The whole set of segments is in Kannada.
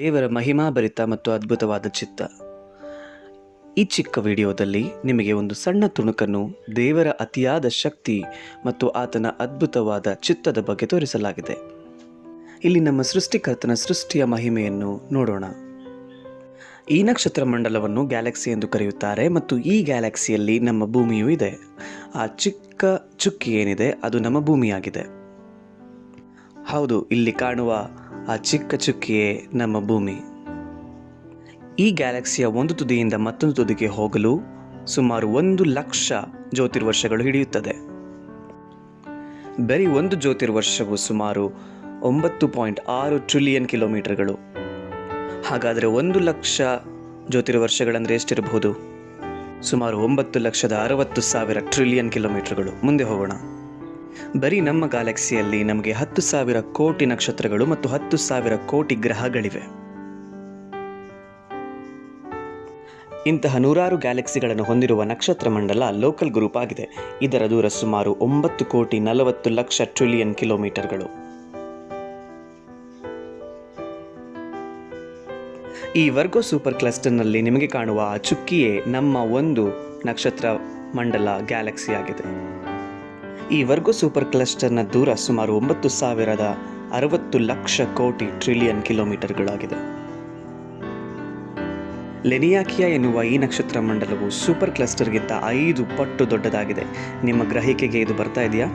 ದೇವರ ಮಹಿಮಾಭರಿತ ಮತ್ತು ಅದ್ಭುತವಾದ ಚಿತ್ತ. ಈ ಚಿಕ್ಕ ವಿಡಿಯೋದಲ್ಲಿ ನಿಮಗೆ ಒಂದು ಸಣ್ಣ ತುಣುಕನ್ನು ದೇವರ ಅತಿಯಾದ ಶಕ್ತಿ ಮತ್ತು ಆತನ ಅದ್ಭುತವಾದ ಚಿತ್ತದ ಬಗ್ಗೆ ತೋರಿಸಲಾಗಿದೆ. ಇಲ್ಲಿ ನಮ್ಮ ಸೃಷ್ಟಿಕರ್ತನ ಸೃಷ್ಟಿಯ ಮಹಿಮೆಯನ್ನು ನೋಡೋಣ. ಈ ನಕ್ಷತ್ರ ಮಂಡಲವನ್ನು ಗ್ಯಾಲಕ್ಸಿ ಎಂದು ಕರೆಯುತ್ತಾರೆ ಮತ್ತು ಈ ಗ್ಯಾಲಕ್ಸಿಯಲ್ಲಿ ನಮ್ಮ ಭೂಮಿಯೂ ಇದೆ. ಆ ಚಿಕ್ಕ ಚುಕ್ಕಿ ಏನಿದೆ ಅದು ನಮ್ಮ ಭೂಮಿಯಾಗಿದೆ. ಹೌದು, ಇಲ್ಲಿ ಕಾಣುವ ಆ ಚಿಕ್ಕ ಚುಕ್ಕಿಯೇ ನಮ್ಮ ಭೂಮಿ. ಈ ಗ್ಯಾಲಕ್ಸಿಯ ಒಂದು ತುದಿಯಿಂದ ಮತ್ತೊಂದು ತುದಿಗೆ ಹೋಗಲು ಸುಮಾರು 1,00,000 ಜ್ಯೋತಿರ್ವರ್ಷಗಳು ಹಿಡಿಯುತ್ತದೆ. ಬರೀ ಒಂದು ಜ್ಯೋತಿರ್ವರ್ಷವು ಸುಮಾರು 9.6 ಟ್ರಿಲಿಯನ್ ಕಿಲೋಮೀಟರ್ಗಳು. ಹಾಗಾದರೆ 1,00,000 ಜ್ಯೋತಿರ್ವರ್ಷಗಳಂದರೆ ಎಷ್ಟಿರಬಹುದು? ಸುಮಾರು 9,60,000 ಟ್ರಿಲಿಯನ್ ಕಿಲೋಮೀಟರ್ಗಳು. ಮುಂದೆ ಹೋಗೋಣ. ಬರೀ ನಮ್ಮ ಗ್ಯಾಲಕ್ಸಿಯಲ್ಲಿ ನಮಗೆ 10,000 ಕೋಟಿ ನಕ್ಷತ್ರಗಳು ಮತ್ತು 10,000 ಕೋಟಿ ಗ್ರಹಗಳಿವೆ. ಇಂತಹ 100 ಗ್ಯಾಲಕ್ಸಿಗಳನ್ನು ಹೊಂದಿರುವ ನಕ್ಷತ್ರ ಮಂಡಲ ಲೋಕಲ್ ಗ್ರೂಪ್ ಆಗಿದೆ. ಇದರ ದೂರ ಸುಮಾರು 9,40,00,000 ಟ್ರಿಲಿಯನ್ ಕಿಲೋಮೀಟರ್ಗಳು. ಈ ವರ್ಗೋ ಸೂಪರ್ ಕ್ಲಸ್ಟರ್ನಲ್ಲಿ ನಿಮಗೆ ಕಾಣುವ ಆ ಚುಕ್ಕಿಯೇ ನಮ್ಮ ಒಂದು ನಕ್ಷತ್ರ ಮಂಡಲ ಗ್ಯಾಲಕ್ಸಿ ಆಗಿದೆ. ಈ ವರ್ಗೋ ಸೂಪರ್ ಕ್ಲಸ್ಟರ್ನ ದೂರ ಸುಮಾರು 9,60,00,000 ಕೋಟಿ ಟ್ರಿಲಿಯನ್ ಕಿಲೋಮೀಟರ್ಗಳಾಗಿದೆ. ಲೆನಿಯಾಕಿಯಾ ಎನ್ನುವ ಈ ನಕ್ಷತ್ರ ಮಂಡಲವು ಸೂಪರ್ ಕ್ಲಸ್ಟರ್ಗಿಂತ 5 ಪಟ್ಟು ದೊಡ್ಡದಾಗಿದೆ. ನಿಮ್ಮ ಗ್ರಹಿಕೆಗೆ ಇದು ಬರ್ತಾ ಇದೆಯಾ?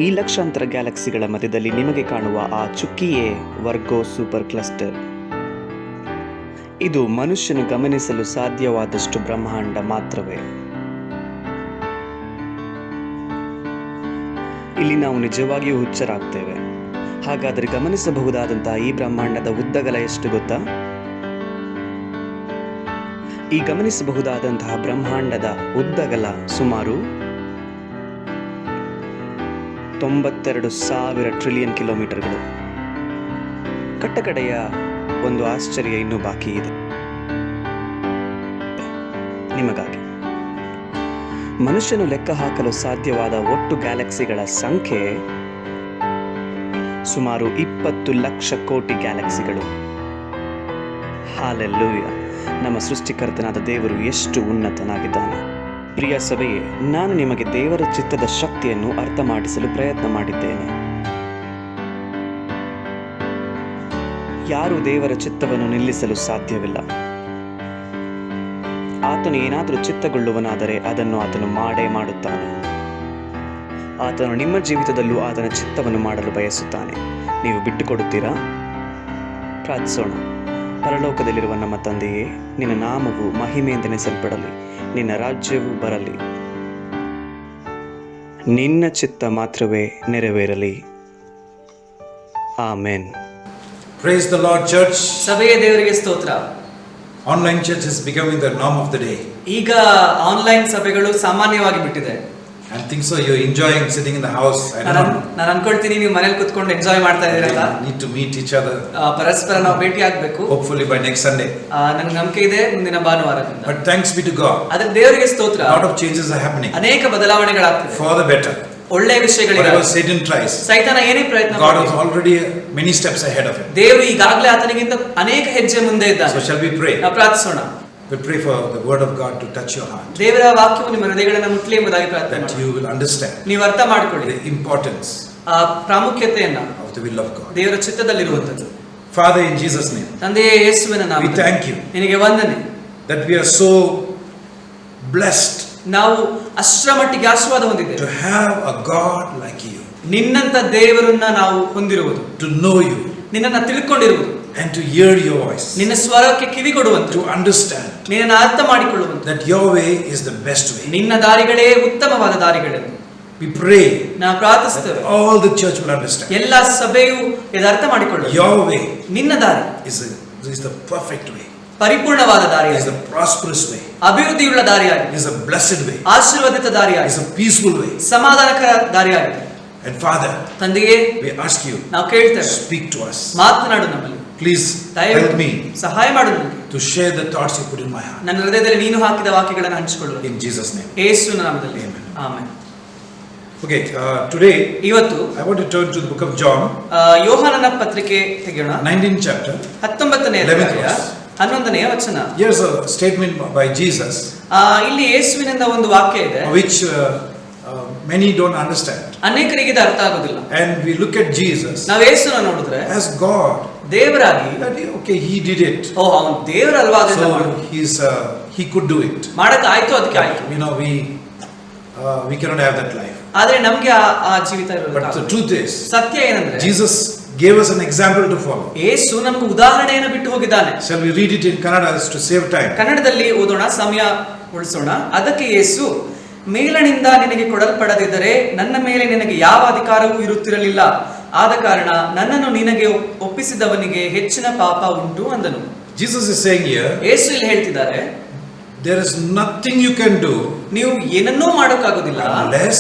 ಈ ಲಕ್ಷಾಂತರ ಗ್ಯಾಲಕ್ಸಿಗಳ ಮಧ್ಯದಲ್ಲಿ ನಿಮಗೆ ಕಾಣುವ ಆ ಚುಕ್ಕಿಯೇ ವರ್ಗೋ ಸೂಪರ್ ಕ್ಲಸ್ಟರ್. ಇದು ಮನುಷ್ಯನು ಗಮನಿಸಲು ಸಾಧ್ಯವಾದಷ್ಟು ಬ್ರಹ್ಮಾಂಡ ಮಾತ್ರವೇ. ಇಲ್ಲಿ ನಾವು ನಿಜವಾಗಿಯೂ ಹುಚ್ಚರಾಗ್ತೇವೆ. ಹಾಗಾದರೆ ಗಮನಿಸಬಹುದಾದಂತಹ ಈ ಬ್ರಹ್ಮಾಂಡದ ಉದ್ದಗಲ ಎಷ್ಟು ಗೊತ್ತಾ? ಈ ಗಮನಿಸಬಹುದಾದಂತಹ ಬ್ರಹ್ಮಾಂಡದ ಉದ್ದಗಲ ಸುಮಾರು 92,000 ಟ್ರಿಲಿಯನ್ ಕಿಲೋಮೀಟರ್ಗಳು. ಕಟ್ಟಕಡೆಯ ಒಂದು ಆಶ್ಚರ್ಯ ಇನ್ನೂ ಬಾಕಿ ಇದೆ ನಿಮಗಾಗಿ. ಮನುಷ್ಯನು ಲೆಕ್ಕ ಹಾಕಲು ಸಾಧ್ಯವಾದ ಒಟ್ಟು ಗ್ಯಾಲಕ್ಸಿಗಳ ಸಂಖ್ಯೆ ಸುಮಾರು 20,00,000 ಕೋಟಿ ಗ್ಯಾಲಕ್ಸಿಗಳು. ಹಾಲೆಲ್ಲೂಯ! ನಮ್ಮ ಸೃಷ್ಟಿಕರ್ತನಾದ ದೇವರು ಎಷ್ಟು ಉನ್ನತನಾಗಿದ್ದಾನೆ. ಪ್ರಿಯ ಸಭೆಯೇ, ನಾನು ನಿಮಗೆ ದೇವರ ಚಿತ್ತದ ಶಕ್ತಿಯನ್ನು ಅರ್ಥ ಮಾಡಿಸಲು ಪ್ರಯತ್ನ ಮಾಡಿದ್ದೇನೆ. ಯಾರು ದೇವರ ಚಿತ್ತವನ್ನು ನಿಲ್ಲಿಸಲು ಸಾಧ್ಯವಿಲ್ಲ. ಆತನು ಏನಾದರೂ ಚಿತ್ತಗೊಳ್ಳುವನಾದರೆ ಅದನ್ನು ಆತನು ಮಾಡೇ ಮಾಡುತ್ತಾನೆ. ಆತನು ನಿಮ್ಮ ಜೀವಿತದಲ್ಲೂ ಆತನ ಚಿತ್ತವನ್ನು ಮಾಡಲು ಬಯಸುತ್ತಾನೆ. ನೀವು ಬಿಟ್ಟುಕೊಡುತ್ತೀರಾ? ಪ್ರಾರ್ಥಿಸೋಣ. ಪರಲೋಕದಲ್ಲಿರುವ ನಮ್ಮ ತಂದೆಯೇ, ನಿನ್ನ ನಾಮವು ಮಹಿಮೆಯಿಂದೆನಿಸಲ್ಪಡಲಿ, ನಿನ್ನ ರಾಜ್ಯವು ಬರಲಿ, ನಿನ್ನ ಚಿತ್ತ ಮಾತ್ರವೇ ನೆರವೇರಲಿ. Amen. Praise the Lord, church. ಸಭೆಯ ದೇವರಿಗೆ ಸ್ತೋತ್ರ. Online church is becoming the norm of the day. ಈಗ ಆನ್ಲೈನ್ ಸಭೆಗಳು ಸಾಮಾನ್ಯವಾಗಿ ಬಿಟ್ಟಿದೆ. I think so. You're enjoying sitting in the house. ನಾನು ಅನ್ಕೊಳ್ತೀನಿ ನೀವು ಮನೇಲಿ ಕೂತ್ಕೊಂಡು ಎಂಜಾಯ್ ಮಾಡ್ತಾ ಇದ್ದೀರಾ. Need to meet each other. ಪರಸ್ಪರ ನಾವು ಭೇಟಿ ಆಗಬೇಕು. Hopefully by next Sunday. ನನಗೆ ನಂಬಿಕೆ ಇದೆ ಮುಂದಿನ ಭಾನುವಾರದಿಂದ. But thanks be to God. ಅದಕ್ಕೆ ದೇವರಿಗೆ ಸ್ತೋತ್ರ. A lot of changes are happening. ಅನೇಕ ಬದಲಾವಣೆಗಳಾಗ್ತಿವೆ. For the better. ಒಳ್ಳೆಯ ವಿಷಯಗಳಿವೆ. Whatever Satan tries. ಸೈತಾನ ಏನೇ ಪ್ರಯತ್ನ God is already many steps ahead of him. ದೇವರು ಈಗಾಗಲೇ ಆತನಿಗಿಂತ ಅನೇಕ ಹೆಜ್ಜೆ ಮುಂದೆ ಇದ್ದಾನೆ. So shall we pray? ನಾವು ಪ್ರಾರ್ಥಿಸೋಣ. We pray for the word of God to touch your heart. ದೇವರ ವಾಕ್ಯವು ನಿಮ್ಮ ಹೃದಯಗಳನ್ನು ಮುಟ್ಟಲಿ ಎಂಬುದಾಗಿ ಪ್ರಾರ್ಥನೆ ಮಾಡೋಣ. That you will understand. ನೀವು ಅರ್ಥ ಮಾಡಿಕೊಳ್ಳಿ. The importance. ಆ ಪ್ರಾಮುಖ್ಯತೆಯನ್ನು of the will of God. ದೇವರ ಚಿತ್ತದಲ್ಲಿರುವಂತದ್ದು. Father, in Jesus' name. ತಂದೆಯೇ ಯೇಸುವಿನ ನಾಮದಲ್ಲಿ we thank you. ನಿನಗೆ ವಂದನೆ. That we are so blessed. ನಾವು ಅಷ್ಟರ ಮಟ್ಟಿಗೆ ಆಶೀರ್ವಾದ ಹೊಂದಿದ್ದೇವೆ. To have a God like you. ನಿನ್ನಂತ ದೇವರನ್ನ ನಾವು ಹೊಂದಿರುವುದು. To know you. ನಿನ್ನನ್ನು ತಿಳ್ಕೊಂಡಿರುವುದು. and to hear your voice, ನಿನ್ನ ಸ್ವರಕ್ಕೆ ಕಿವಿ ಕೊಡುವಂತ, to understand ನಿನ್ನನ್ನು ಅರ್ಥ ಮಾಡಿಕೊಳ್ಳುವಂತ, that your way is the best way. ನಿನ್ನ ದಾರಿಗಳೇ ಉತ್ತಮವಾದ ದಾರಿಗಳೆಂದು We pray ನಾವು ಪ್ರಾರ್ಥಿಸುತ್ತೇವೆ. that all the church will understand. ಎಲ್ಲ ಸಭೆಯು ಇದು ಅರ್ಥ ಮಾಡಿಕೊಳ್ಳುವುದು. Your way ನಿನ್ನ ದಾರಿ is the perfect way. ಪರಿಪೂರ್ಣವಾದ Is ದಾರಿಯಾಗಿದೆ, the prosperous way. ಅಭಿವೃದ್ಧಿಯುಳ್ಳ ದಾರಿಯಾಗಿದೆ, Is the blessed way. ಆಶೀರ್ವಾದಿತ Is ದಾರಿಯಾಗಿದೆ, a peaceful way. ಸಮಾಧಾನಕರ ದಾರಿಯಾಗಿದೆ. And Father, ತಂದೆಯೇ, we ask you, ನಾವು ಕೇಳ್ತೇವೆ, speak to us. ಮಾತನಾಡು ನಮ್ಮಲ್ಲಿ. Please ದಯವಿಟ್ಟು help me ಸಹಾಯ ಮಾಡು ನನಗೆ, to share the thoughts you put in my heart. ನನ್ನ ಹೃದಯದಲ್ಲಿ ನೀನು ಹಾಕಿದ ವಾಕ್ಯಗಳನ್ನು ಹಂಚಿಕೊಳ್ಳುವ In Jesus' name. ಯೇಸುವಿನ ನಾಮದಲ್ಲಿ Amen. ಆಮೆನ್. Okay, today ಇವತ್ತು I want to turn to the book of John, ಯೋಹಾನನ ಪತ್ರಿಕೆ ತೆಗೆಯೋಣ. 19th chapter. 19ನೇ 11th ಅಧ್ಯಾಯ verse. 11ನೇ ವಚನ. Here's a statement by Jesus, ಇಲ್ಲಿ ಯೇಸುವಿನಿಂದ ಒಂದು ವಾಕ್ಯ ಇದೆ, which many don't understand. ಅನೇಕರಿಗೆ ಇದು ಅರ್ಥ ಆಗೋದಿಲ್ಲ. And we look at Jesus ನಾವು ಯೇಸುನ ನೋಡಿದ್ರೆ as God. ದೇವರಾಗಿ, That okay, he did it. ಅವನು ದೇವರಲ್ವಾ, ಅದನ್ನ So he could do it. ಮಾಡಕ್ ಆಯ್ತು, ಅದಕ್ಕೆ ಆಯ್ತು. You know, we cannot have that life. ಆದ್ರೆ ನಮ್ಗೆ ಆ ಜೀವಿತ But the ಇರೋದು. truth is, ಸತ್ಯ ಏನಂದ್ರೆ Jesus gave us an example to follow. ಯೇಸು ನಮ್ಗೆ ಉದಾಹರಣೆಯನ್ನು ಬಿಟ್ಟು ಹೋಗಿದ್ದಾನೆ. Shall we read it in Kannada to save time? ಕನ್ನಡದಲ್ಲಿ ಓದೋಣ, ಸಮಯ ಉಳಿಸೋಣ. ಅದಕ್ಕೆ ಯೇಸು, ಮೇಲನಿಂದ ನಿನಗೆ ಕೊಡಲ್ಪಡದಿದ್ದರೆ ನನ್ನ ಮೇಲೆ ನಿನಗೆ ಯಾವ ಅಧಿಕಾರವೂ ಇರುತ್ತಿರಲಿಲ್ಲ. ಆದ ಕಾರಣ ನನ್ನನ್ನು ನಿನಗೆ ಒಪ್ಪಿಸಿದವನಿಗೆ ಹೆಚ್ಚಿನ ಪಾಪ ಉಂಟು ಅಂದನು. Jesus is saying here, ಯೇಸು ಇಲ್ಲಿ ಹೇಳ್ತಿದ್ದಾರೆ, there is nothing you can do ನೀವು ಏನನ್ನೂ ಮಾಡೋಕ್ಕಾಗೋದಿಲ್ಲ unless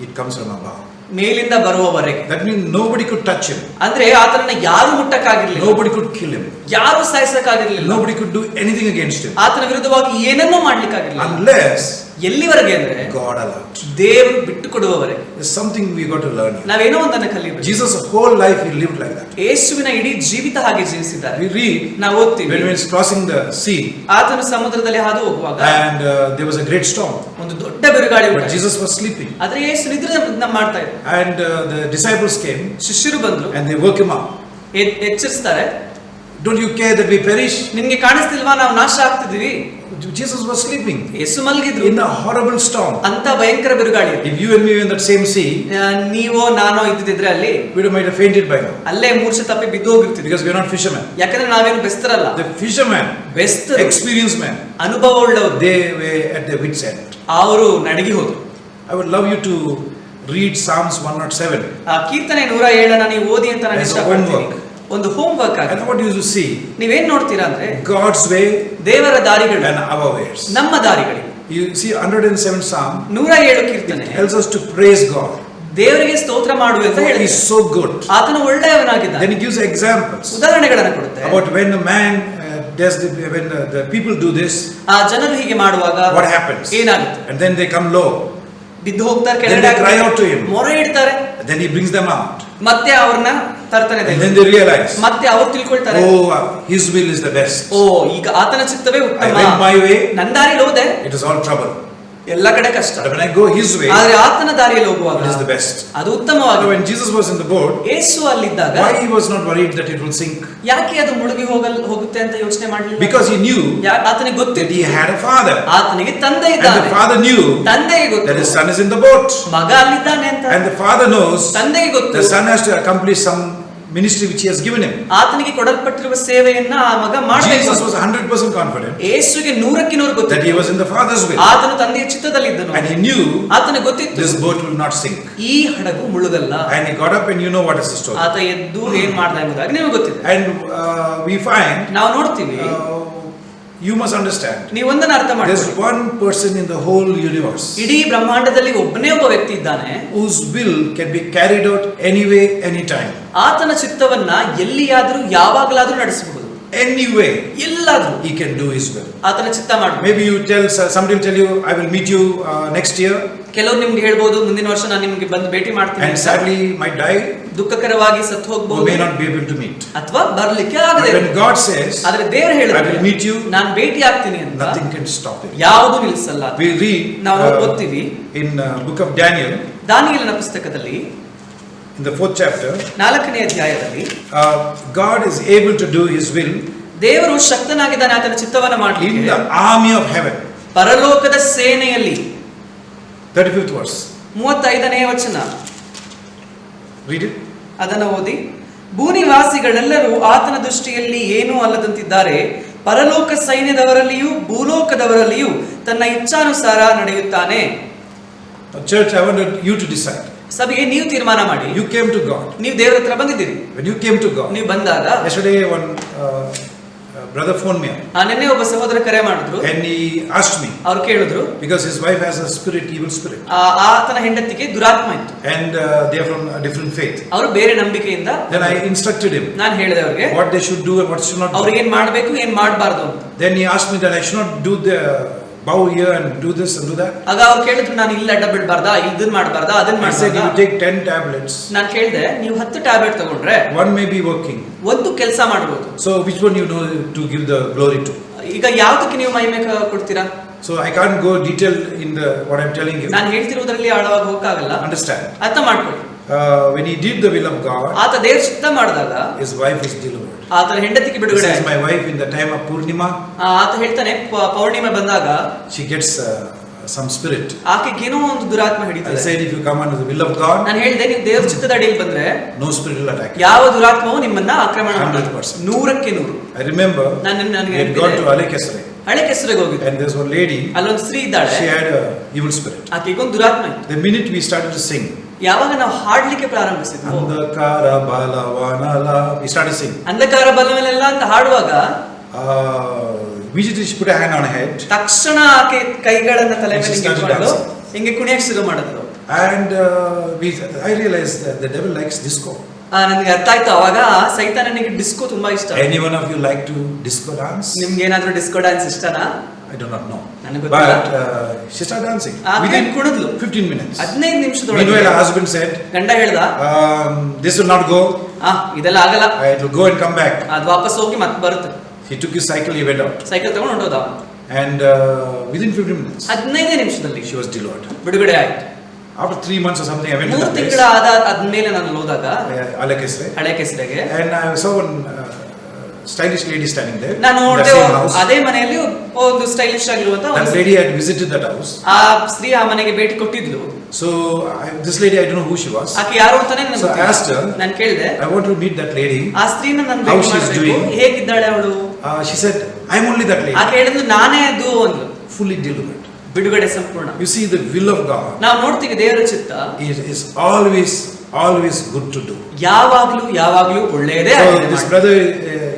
it comes from above. ಮೇಲಿಂದ ಬರುವವರೆಗೆ. That means nobody could touch him. ಅಂದ್ರೆ ಆತನನ್ನ ಯಾರು ಮುಟ್ಟಕ್ಕಾಗಿರ್ಲಿಲ್ಲ, Nobody could kill him. ಯಾರು ಸಾಯಿಸಕ್ಕಾಗಿರ್ಲಿಲ್ಲ, Nobody could do anything against him ಆತನ ವಿರುದ್ಧವಾಗಿ ಏನನ್ನೂ ಮಾಡ್ಲಿಕ್ಕಾಗಿರ್ಲಿಲ್ಲ. unless ಎಲ್ಲಿವರೆಗೆ ಅಂದ್ರೆ God allowed. ದೇವರು ಬಿಟ್ಟು ಕೊಡುವವರೆಗೆ. There's something we got to learn here. ನಾವೇನೋ ಒಂದನ್ನ ಕಲಿಬೇಕು. Jesus' whole life he lived like that. ಯೇಸುವಿನ ಇಡೀ ಜೀವಿತ ಹಾಗೆ ಜೀವಿಸಿದ್ದಾರೆ. We read ನಾವು ಓದ್ತೀವಿ, when he was crossing the sea ಆತನು ಸಮುದ್ರದಲ್ಲಿ ಹಾದು ಹೋಗುವಾಗ and there was a great storm, ಒಂದು ದೊಡ್ಡ ಬಿರುಗಾಳಿ but ಉಂಟಾಯಿತು. Jesus was sleeping, ಆದ್ರೆ ಯೇಸು ನಿದ್ರೆ ಮಾಡ್ತಾ ಇದ್ರು. and the disciples came ಶಿಷ್ಯರು ಬಂದ್ರು, and they woke him up. ಎಚ್ಚರಿಸ್ತಾರೆ, Don't you care that we perish? ನಿನ್ಗೆ ಕಾಣಿಸ್ತಿಲ್ವಾ ನಾವು ನಾಶ ಆಗ್ತಿದೀವಿ? Jesus was sleeping Yesu ಮಲಗಿದ್ರು in a horrible storm. ಅಂತ ಭಯಂಕರ ಬಿರುಗಾಳಿ. If you and me were in that same sea, ನೀವೋ ನಾನೋ ಇದ್ದಿದ್ರೆ ಅಲ್ಲಿ we might have fainted by now, ಅಲ್ಲೇ ಮೂರ್ಛೆ ತಪ್ಪಿ ಬಿದ್ದು ಹೋಗಿರ್ತೀವಿ. because we are not fishermen. ಯಾಕಂದ್ರೆ ನಾವೇನು ಬೆಸ್ತರಲ್ಲ. The fishermen, ಬೆಸ್ತರು, experienced men, ಅನುಭವ ಉಳ್ಳವರು, they were at their wits' end. ಅವರು ನಡಗಿ ಹೋದ್ರು. I would love you to read Psalms 107. ಕೀರ್ತನೆ 107 ನೀವು ಓದಿ ಅಂತ ನಾನು As a ಇಷ್ಟಪಡ್ತೀನಿ. homework. ಒಂದು ಹೋಮ್ ವರ್ಕ್ ಆಗಿ. And what you see, ನೀವೇನ್ ನೋಡ್ತೀರಾ ಅಂದ್ರೆ God's way ದೇವರ ದಾರಿಗಳು and our ways. ನಮ್ಮ ದಾರಿಗಳು. You see 107 Psalm 107 ಕೀರ್ತನೆ tells us to praise God. ದೇವರಿಗೆ ಸ್ತೋತ್ರ ಮಾಡು ಅಂತ He ಹೇಳಿ. is so good. ಆತನು ಒಳ್ಳೆಯವನಾಗಿದ್ದಾನೆ. Then he gives examples ಉದಾಹರಣೆಗಳನ್ನು ಕೊಡುತ್ತೆ. about when a man when the people do this, ಆ ಜನರು ಹೀಗೆ ಮಾಡುವಾಗ what happens, ಏನಾಗುತ್ತೆ? and then they come low, ಬಿದ್ದು ಹೋಗ್ತಾರೆ, then they cry out to him, ಮೊರೆ ಇಡ್ತಾರೆ, and then he brings them out, ಮತ್ತೆ ಅವ್ರನ್ನ ತರ್ತಾನೆ and ದೇವರು. then they realize, ಮತ್ತೆ ಅವ್ರು ತಿಳ್ಕೊಳ್ತಾರೆ, oh, his will is the best. ಓ ಈಗ ಆತನ ಚಿತ್ತವೇ I ಉತ್ತಮ. went my way, ನನ್ನ ದಾರಿಯಲ್ಲಿ ಹೋದೆ, it is all trouble. ಎಲ್ಲ ಕಡೆ ಕಷ್ಟ. But when I go his way, ಆದ್ರೆ ಆತನ ದಾರಿಯಲ್ಲಿ ಹೋಗುವಾಗ it is the best. ಅದು ಉತ್ತಮವಾಗಿ. So when Jesus was in the boat, Yesu ಅಲ್ಲಿದ್ದಾಗ why he was not worried that it will sink? ಯಾಕೆ ಅದು ಮುಳುಗಿ ಹೋಗುತ್ತೆ ಅಂತ ಯೋಚನೆ ಮಾಡಲಿಲ್ಲ? Because he knew ಆತನಿಗೆ that ಗೊತ್ತಿತ್ತು, he had a father, ಆತನಿಗೆ ತಂದೆ and ಇದ್ದಾನೆ. the father knew ತಂದೆಗೆ that ಗೊತ್ತು his son is in the boat, ಮಗ ಅಲ್ಲಿದ್ದಾನೆ ಅಂತ. and the father knows ತಂದೆಗೆ ಗೊತ್ತು the son has to accomplish some ministry which he has given him. ಆತನಿಗೆ ಕೊಡಲ್ಪಟ್ಟಿರುವ ಸೇವೆಯನ್ನ ಆ ಮಗ ಮಾಡಬೇಕು. Jesus was 100% confident ಯೇಸುವಿಗೆ 100ಕ್ಕೆ 100 that he ಗೊತ್ತಿತ್ತು, was in the father's will, ಆತನು ತಂದೆಯ ಚಿತ್ತದಲ್ಲಿದ್ದನು. and he knew ಆತನಿಗೆ ಗೊತ್ತಿತ್ತು this boat will not sink. ಈ ಹಡಗು ಮುಳುಗಲ್ಲ. And he got up, and you know what is the story. ಆತ ಎದ್ದು ಏನ್ ಮಾಡ್ದ ಎಂಬುದಾಗಿ ನಿಮಗೆ ಗೊತ್ತಿದೆ. And we find, ನಾವು ನೋಡ್ತೀವಿ, you must understand, ನೀವೊಂದನ್ನ ಅರ್ಥ there's ಮಾಡ್ಕೊಳ್ಳಿ, one person in the whole universe ಇಡೀ ಬ್ರಹ್ಮಾಂಡದಲ್ಲಿ ಒಬ್ಬನೇ ಒಬ್ಬ ವ್ಯಕ್ತಿ ಇದ್ದಾನೆ, whose will can be carried out anyway, anytime. ಆತನ ಚಿತ್ತವನ್ನ ಎಲ್ಲಿಯಾದ್ರೂ ಯಾವಾಗಲಾದ್ರೂ ನಡೆಸಬಹುದು. Anyway, ಎಲ್ಲಾದ್ರೂ he can do his will. ಆತನ ಚಿತ್ತ ಮಾಡಬಹುದು. Maybe you tell, somebody will tell you, I will meet you next year, ಕೆಲವರು ನಿಮ್ಗೆ ಹೇಳ್ಬೋದು, ಮುಂದಿನ ವರ್ಷ ನಾನು ನಿಮ್ಗೆ ಬಂದು ಭೇಟಿ ಮಾಡ್ತೀನಿ and ಅಂತ. sadly might die, ದುಃಖಕರವಾಗಿ ಸತ್ತು or ಹೋಗಬಹುದು, may not be able to meet. ಅಥವಾ ಬರ್ಲಿಕ್ಕೆ But ಆಗದೆ. when God says, ಆದ್ರೆ ದೇವರು I will ಹೇಳಿದ್ರೆ meet you, ನಾನು ಭೇಟಿ ಆಗ್ತೀನಿ ಅಂತ nothing can stop it. ಯಾವುದು ನಿಲ್ಲಿಸಲ್ಲ. We read ನಾವು ಓದ್ತೀವಿ in book of Daniel, ದಾನಿಯೇಲನ ಪುಸ್ತಕದಲ್ಲಿ in the 4th chapter, 4ನೇ ಅಧ್ಯಾಯದಲ್ಲಿ God is able to do his will ದೇವರು ಶಕ್ತನಾಗಿದ್ದಾನೆ ಆತನ ಚಿತ್ತವನ್ನ in ಮಾಡಲಿಕ್ಕೆ. the army of heaven. ಪರಲೋಕದ ಸೇನೆಯಲ್ಲಿ 35th verse. 35ನೇ ವಚನ Read it. ಅದನ್ನ ಓದಿ. ಭೂನಿವಾಸಿಗಳೆಲ್ಲರೂ ಆತನ ದೃಷ್ಟಿಯಲ್ಲಿ ಏನೂ ಅಲ್ಲದಂತಿದ್ದಾರೆ. ಪರಲೋಕ ಸೈನ್ಯದವರಲ್ಲಿಯೂ ಭೂಲೋಕದವರಲ್ಲಿಯೂ ತನ್ನ ಇಚ್ಛಾನುಸಾರ ನಡೆಯುತ್ತಾನೆ. Church, I want you to decide. ಸಭೆಗೆ ನೀವು ತೀರ್ಮಾನ ಮಾಡಿ. You came to God. ನೀವು ದೇವರ ಹತ್ರ ಬಂದಿದ್ದೀರಿ. When you came to God, ನೀವು ಬಂದಾಗ yesterday one brother phoned me up ನಿನ್ನೆ ಒಬ್ಬ ಸಹೋದರ ಕರೆ ಮಾಡಿದ್ರು. and he asked me, ಅವ್ರು ಕೇಳಿದ್ರು, because his wife has a spirit, evil spirit, ಆತನ ಹೆಂಡತಿಗೆ ದುರಾತ್ಮ ಇತ್ತು, and they are from a different faith. ಅವರು ಬೇರೆ ನಂಬಿಕೆಯಿಂದ. Then I instructed him ನಾನು ಹೇಳಿದೆ ಅವ್ರಿಗೆ what they should do and what should not do. ಅವ್ರಿಗೆ ಏನ್ ಮಾಡ್ಬೇಕು ಏನ್ ಮಾಡಬಾರ್ದು ಅಂತ. Then he asked me that I should not do the bow here and do this and do that. ಆಗ ಅವ್ರು ಕೇಳಿದ್ರು, ನಾನು ಇಲ್ಲಿ ಅಡ್ಡ ಬಿಡಬಾರ್ದಾ, ಇದನ್ನ ಮಾಡಬಾರ್ದಾ, ಅದನ್ನ I said, you ಮಾಡಬಾರ್ದಾ. take 10 tablets. ನಾನು ಕೇಳಿದೆ, ನೀವು 10 ಟ್ಯಾಬ್ಲೆಟ್ ತಗೊಂಡ್ರೆ One may be working. ಒಂದು ಕೆಲಸ ಮಾಡಬಹುದು. So which one you know to give the glory to? ಈಗ ಯಾವ್ದಕ್ಕೆ ನೀವು ಮಹಿಮೆ ಕೊಡ್ತೀರಾ? So I can't go detailed in the what I'm telling you. ನಾನು ಹೇಳ್ತಿರೋದ್ರಲ್ಲಿ ಆಳವಾಗಿ ಹೋಗಕ್ಕಾಗಲ್ಲ. Understand? ಅರ್ಥ ಮಾಡ್ಕೊಳ್ಳಿ. When he did the will of God, ಆತ ದೇವ್ರ ಚಿತ್ತ ಮಾಡಿದಾಗ his wife is delivered. ಆತನ ಹೆಂಡತಿಗೆ He ಬಿಡುಗಡೆ says, ಆಯ್ತು. my wife in the time of Purnima, ಆತ ಹೇಳ್ತಾನೆ, ಪೌರ್ಣಿಮೆ ಬಂದಾಗ she gets some spirit. ಆಕೆಗೆ ಏನೋ ಒಂದು ದುರಾತ್ಮ I ಹಿಡಿತದೆ. said, if you come under the will of God, ನಾನು ಹೇಳಿದೆ, ನೀವು ದೇವ್ರ ಚಿತ್ತದ ಅಡಿಯಲ್ಲಿ ಬಂದ್ರೆ no spirit will attack you. ಯಾವ ದುರಾತ್ಮವು ನಿಮ್ಮನ್ನ ಆಕ್ರಮಣ 100%. 100ಕ್ಕೆ 100. I remember ನನಗೆ we had gone to Alekesare, ಹಳೆ ಕೆಸರಿಗೆ ಹೋಗಿದ್ದೆ. and there's one lady, ಅಲ್ಲೊಂದು ಸ್ತ್ರೀ ಇದ್ದಾಳೆ, she had a evil spirit. ಆಕೆಗೆ ಒಂದು ದುರಾತ್ಮ ಇತ್ತು. The minute we started to sing, ಯಾವಾಗ ನಾವು ಹಾಡ್ಲಿಕ್ಕೆ ಪ್ರಾರಂಭಿಸಿದ್ವು, Andhakara Balavanala, we started singing. ಅಂಧಕಾರ ಬಲವೆಲ್ಲ ಅಂತ ಹಾಡುವಾಗ Immediately she put a hand on her head, ತಕ್ಷಣ ಆಕೆ ಕೈಗಳನ್ನ ತಲೆ ಮೇಲೆ She started ಇಟ್ಕೊಂಡು dancing. ಹಿಂಗೆ ಕುಣಿಯಕ್ಕೆ ಶುರು ಮಾಡಿದ್ರು. and I realized that the devil likes disco. ನನಗೆ ಅರ್ಥ ಆಯ್ತು ಅವಾಗ, ಸೈತಾನನಿಗೆ ಡಿಸ್ಕೋ ತುಂಬಾ ಇಷ್ಟ. Any one of you like to disco dance? ನಿಮ್ಗೆ ಏನಾದ್ರೂ ಡಿಸ್ಕೋ ಡ್ಯಾನ್ಸ್ ಇಷ್ಟನಾ? I do not know. ನನಗೆ ಗೊತ್ತಿಲ್ಲ. But she started dancing ಆಕೆ within ಕುಣಿದ್ಲು. 15 minutes. 15 ನಿಮಿಷದೊಳಗೆ. Meanwhile, her husband said, ಗಂಡ ಹೇಳ್ದ, this will not go. ಇದೆಲ್ಲ ಆಗಲ್ಲ, It will go and come back. ಅದು ವಾಪಸ್ ಹೋಗಿ ಮತ್ತೆ ಬರುತ್ತೆ. He took his cycle, he went out. Cycle ತಗೊಂಡು ಹೊರಟೋದ. And within 15 minutes, 15 ನಿಮಿಷದಲ್ಲಿ she was delivered. ಬಿಡುಗಡೆ ಆಯ್ತು. After 3 months or something, I went to 3 the place, ತಿಂಗಳ ಆದ್ಮೇಲೆ ನಾನು ಹೋದಾಗ Alekesare, ಹಳೆ ಕೆಸರಿಗೆ and I saw one stylish lady standing there. ನಾನು in the ನೋಡಿದೆ, same house. ಅದೇ ಮನೆಯಲ್ಲಿ ಒಂದು ಸ್ಟೈಲಿಶ್ ಆಗಿರುವಂತ That lady had visited that house. ಆ ಸ್ತ್ರೀ ಆ ಮನೆಗೆ ಭೇಟಿ ಕೊಟ್ಟಿದ್ಲು. So this lady, I don't know who she was. ಆಕೆ ಯಾರು ಅಂತಾನೆ ನನಗೆ So I ಗೊತ್ತಿಲ್ಲ. asked her, ನಾನು ಕೇಳಿದೆ, I want to meet that lady. ಆ ಸ್ತ್ರೀನ ನಾನು How ಭೇಟಿ she is ಮಾಡಬೇಕು, doing? ಹೇಗಿದ್ದಾಳೆ ಅವಳು? She said, I'm only that lady. ಆಕೆ ಹೇಳಿದ್ಲು, ನಾನೇ ಅದು ಅಂದ್ಲು. Fully delivered. ಬಿಡುಗಡೆ ಸಂಪೂರ್ಣ. You see, the will of God ನಾವು ನೋಡ್ತೀವಿ ದೇವರ ಚಿತ್ತ is always good to do. ಯಾವಾಗ್ಲೂ ಒಳ್ಳೆಯದೇ So ಆಗಿದೆ this ಮಾಡಿ. brother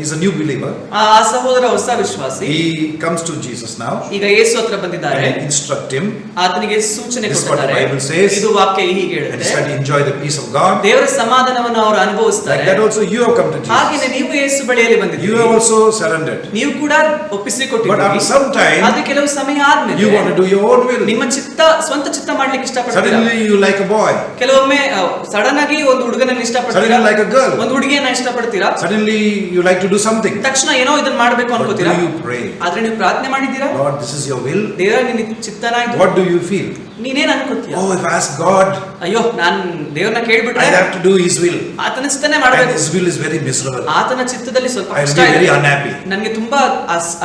is a new believer. ಆ ಸಹೋದರ ಹೊಸ ವಿಶ್ವಾಸಿ. He comes to Jesus now ಈಗ ಯೇಸು ಹತ್ರ ಬಂದಿದ್ದಾರೆ. and instruct him. ಆತನಿಗೆ ಸೂಚನೆ This is what the ಕೊಟ್ಟಿದ್ದಾರೆ. Bible says. ಇದು ವಾಕ್ಯ ಹೀಗೆ And ಹೇಳುತ್ತೆ. start to enjoy the peace of God. ದೇವರ ಸಮಾಧಾನವನ್ನು ಅವರು Like ಅನುಭವಿಸ್ತಾರೆ. that also you have come to ಹಾಗೆಯೇ Jesus. ನೀವು ಯೇಸು ಬಳಿಯಲ್ಲಿ You ಬಂದಿದ್ದೀರಿ. have also surrendered. ನೀವು ಕೂಡ But after ಒಪ್ಪಿಸಿಕೊಟ್ಟಿದ್ದೀರಿ. some time, ಆದ್ರೆ ಕೆಲವು ಸಮಯ ಆದ್ಮೇಲೆ you want to do your own will. ನಿಮ್ಮ ಸ್ವಂತ ಚಿತ್ತ ಮಾಡ್ಲಿಕ್ಕೆ ಇಷ್ಟಪಡ್ತೀರಾ. Suddenly you like a boy. ಕೆಲವೊಮ್ಮೆ ಸಡನ್ ಆಗಿ ಒಂದು ಹುಡುಗನನ್ನ ಇಷ್ಟಪಡ್ತೀರಾ, Suddenly like a girl. ಒಂದು ಹುಡುಗಿಯನ್ನ ಇಷ್ಟಪಡ್ತೀರಾ. Suddenly you like to do something. ತಕ್ಷಣ ಏನೋ ಇದನ್ನ ಮಾಡ್ಬೇಕು But ಅನ್ಕೋತೀರಾ. do you pray? ಆದ್ರೆ ನೀವು ಪ್ರಾರ್ಥನೆ ಮಾಡಿದ್ದೀರಾ? Lord, this is your will. ದೇವರ ನಿನ್ನ ಚಿತ್ತನ ಇದು. What do you feel? ನೀನೇನ್ ಅನ್ಕೋತೀಯ? Oh, if I ask God, ಅಯ್ಯೋ ನಾನ್ ದೇವರನ್ನ ಕೇಳ್ಬಿಟ್ರೆ I have to do His will. ಆತನ ಚಿತ್ತನೆ And ಮಾಡಬೇಕು. His will is very miserable. ಆತನ ಚಿತ್ತದಲ್ಲಿ ಸ್ವಲ್ಪ I will ಕಷ್ಟ be very ಇದೆ. unhappy. ನನಗೆ ತುಂಬಾ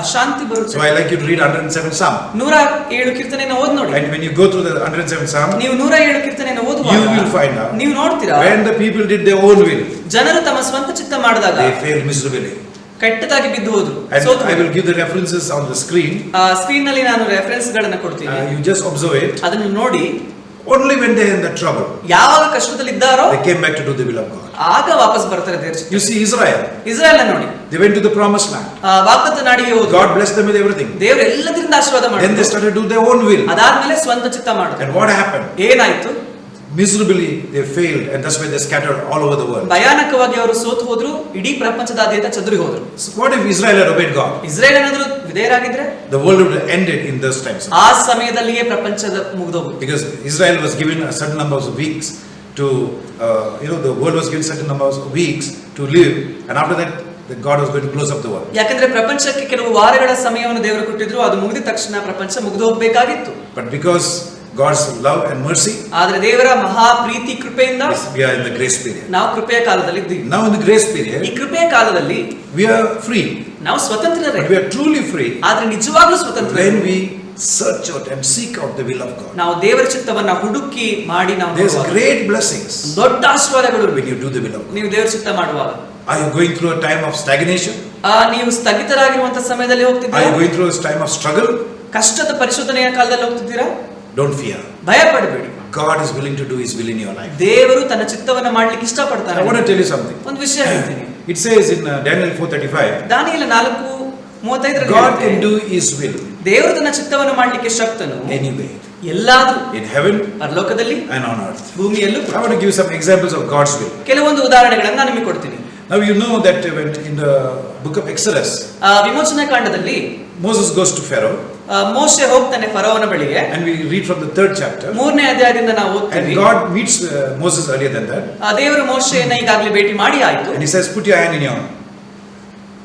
ಅಶಾಂತಿ ಬರುತ್ತೆ. So I like you to read 107 Psalm. 107 ಕೀರ್ತನೆಯನ್ನು ಓದ್ ನೋಡಿ. And when you go through the 107 Psalm, ನೀವು 107 ಕೀರ್ತನೆಯನ್ನು you will ಓದುವಾಗ find out ನೀವು ನೋಡ್ತೀರಾ, when the people did their own will, ಜನರು ತಮ್ಮ ಸ್ವಂತ ಚಿತ್ತ ಮಾಡಿದಾಗ they failed miserably. ಕೆಟ್ಟದಾಗಿ ಬಿದ್ದು ಹೋದ್ರು. And I will give the references on the screen. Screen ನಲ್ಲಿ ನಾನು ರೆಫರೆನ್ಸ್ ಗಳನ್ನ ಕೊಡ್ತೀನಿ. You just observe it. ಅದನ್ನು ನೋಡಿ, Only when they are in the trouble, ಯಾವಾಗ ಕಷ್ಟದಲ್ಲಿ ಇದ್ದಾರೋ they came back to do the will of God. ಆಗ ವಾಪಸ್ ಬರ್ತಾರೆ ದೇವರ ಚಿತ್ತ. You see Israel, ಇಸ್ರಾಯೇಲ್ ನೋಡಿ, they went to the promised land. ವಾಗ್ದತ್ತ ನಾಡಿಗೆ ಹೋದ್ರು. God blessed them with everything. ದೇವರು ಎಲ್ಲದರಿಂದ ಆಶೀರ್ವಾದ Then they ಮಾಡಿದ್ರು. started to do their own will. ಅದಾದ್ಮೇಲೆ ಸ್ವಂತ ಚಿತ್ತ ಮಾಡಿದ್ರು. And what happened? ಏನಾಯ್ತು? Miserably they failed, and that's why they scattered all over the world. ಭಯಾನಕವಾಗಿ ಅವರು ಸೋತು ಹೋದ್ರು, ಇಡೀ ಪ್ರಪಂಚದಾದ್ಯಂತ ಚದುರಿ ಹೋದ್ರು. So what if Israel had obeyed God? Israel ಏನಾದ್ರು ವಿಧೇಯರಾಗಿದ್ರೆ The world would have ended in those times. ಆ ಸಮಯದಲ್ಲಿಯೇ ಪ್ರಪಂಚದ ಮುಗಿದೋಗುತ್ತೆ. Because Israel was given a certain number of weeks to, the world was given certain number of weeks to live, and after that, God was going to close up the world. ಯಾಕಂದ್ರೆ ಪ್ರಪಂಚಕ್ಕೆ ಕೆಲವು ವಾರಗಳ ಸಮಯವನ್ನು ದೇವರು ಕೊಟ್ಟಿದ್ರು, ಅದು ಮುಗಿದ ತಕ್ಷಣ ಪ್ರಪಂಚ ಮುಗಿದು ಹೋಗಬೇಕಾಗಿತ್ತು. But because God's love and mercy, ಆದ್ರೆ ದೇವರ ಮಹಾ ಪ್ರೀತಿ ಕೃಪೆಯಿಂದ we are in the grace period. ನಾವು ಕೃಪೆಯ ಕಾಲದಲ್ಲಿ ಇದ್ದೀವಿ. Now in the grace ಈ period, ಕೃಪೆಯ ಕಾಲದಲ್ಲಿ we are free. ನಾವು ಸ್ವತಂತ್ರರೇ. But we are truly free ಆದ್ರೆ ನಿಜವಾಗ್ಲೂ ಸ್ವತಂತ್ರ when we search out and seek out the will of God. ನಾವು ದೇವರ ಚಿತ್ತವನ್ನ ಹುಡುಕಿ ಮಾಡಿ ನಾವು There's ಮಾಡುವಾಗ great blessings ದೊಡ್ಡ ಆಶೀರ್ವಾದಗಳು when you do the will of God. ನೀವು ದೇವರ ಚಿತ್ತ ಮಾಡುವಾಗ. Are you going through a time of stagnation? ನೀವು ಸ್ಥಗಿತರಾಗಿರುವಂತ ಸಮಯದಲ್ಲಿ Are ಹೋಗ್ತಿದ್ದೀರಾ? you going through a time of struggle? ಕಷ್ಟದ ಪರಿಶೋಧನೆಯ ಕಾಲದಲ್ಲಿ ಹೋಗ್ತಿದ್ದೀರಾ? Don't fear. ಭಯ ಪಡಬೇಡಿ. God is willing to do His will in your life. ದೇವರು ತನ್ನ ಚಿತ್ತವನ್ನ ಮಾಡ್ಲಿಕ್ಕೆ ಇಷ್ಟಪಡ್ತಾನೆ. I want to tell you something. ಒಂದು ವಿಷಯ ಹೇಳ್ತೀನಿ. It says in Daniel 4:35, ದಾನಿಯೇಲ 4:35 God can do His will ದೇವರು ತನ್ನ ಚಿತ್ತವನ್ನು ಮಾಡ್ಲಿಕ್ಕೆ ಶಕ್ತನು anyway, ಎಲ್ಲಾದ್ರೂ, in heaven ಪರಲೋಕದಲ್ಲಿ and on earth. ಭೂಮಿಯಲ್ಲೂ. I want to give some examples of God's will. ಕೆಲವೊಂದು ಉದಾಹರಣೆಗಳನ್ನು ನಾನು ನಿಮಗೆ ಕೊಡ್ತೀನಿ. Now you know that when in the book of Exodus, ವಿಮೋಚನಾ ಕಾಂಡದಲ್ಲಿ Moses goes to Pharaoh, ಮೋಶೆ ಹೋಗ್ತಾನೆ ಫರೋವನ ಬಳಿಗೆ. and we read from the 3rd chapter, 3ನೇ ಅಧ್ಯಾಯದಿಂದ ನಾವು and ಓದ್ತೀವಿ. God meets Moses earlier than that, ದೇವರು ಮೋಶೆಯನ್ನ ಈಗಾಗಲೇ ಭೇಟಿ ಮಾಡಿ ಆಯ್ತು. and He says, "Put your hand in your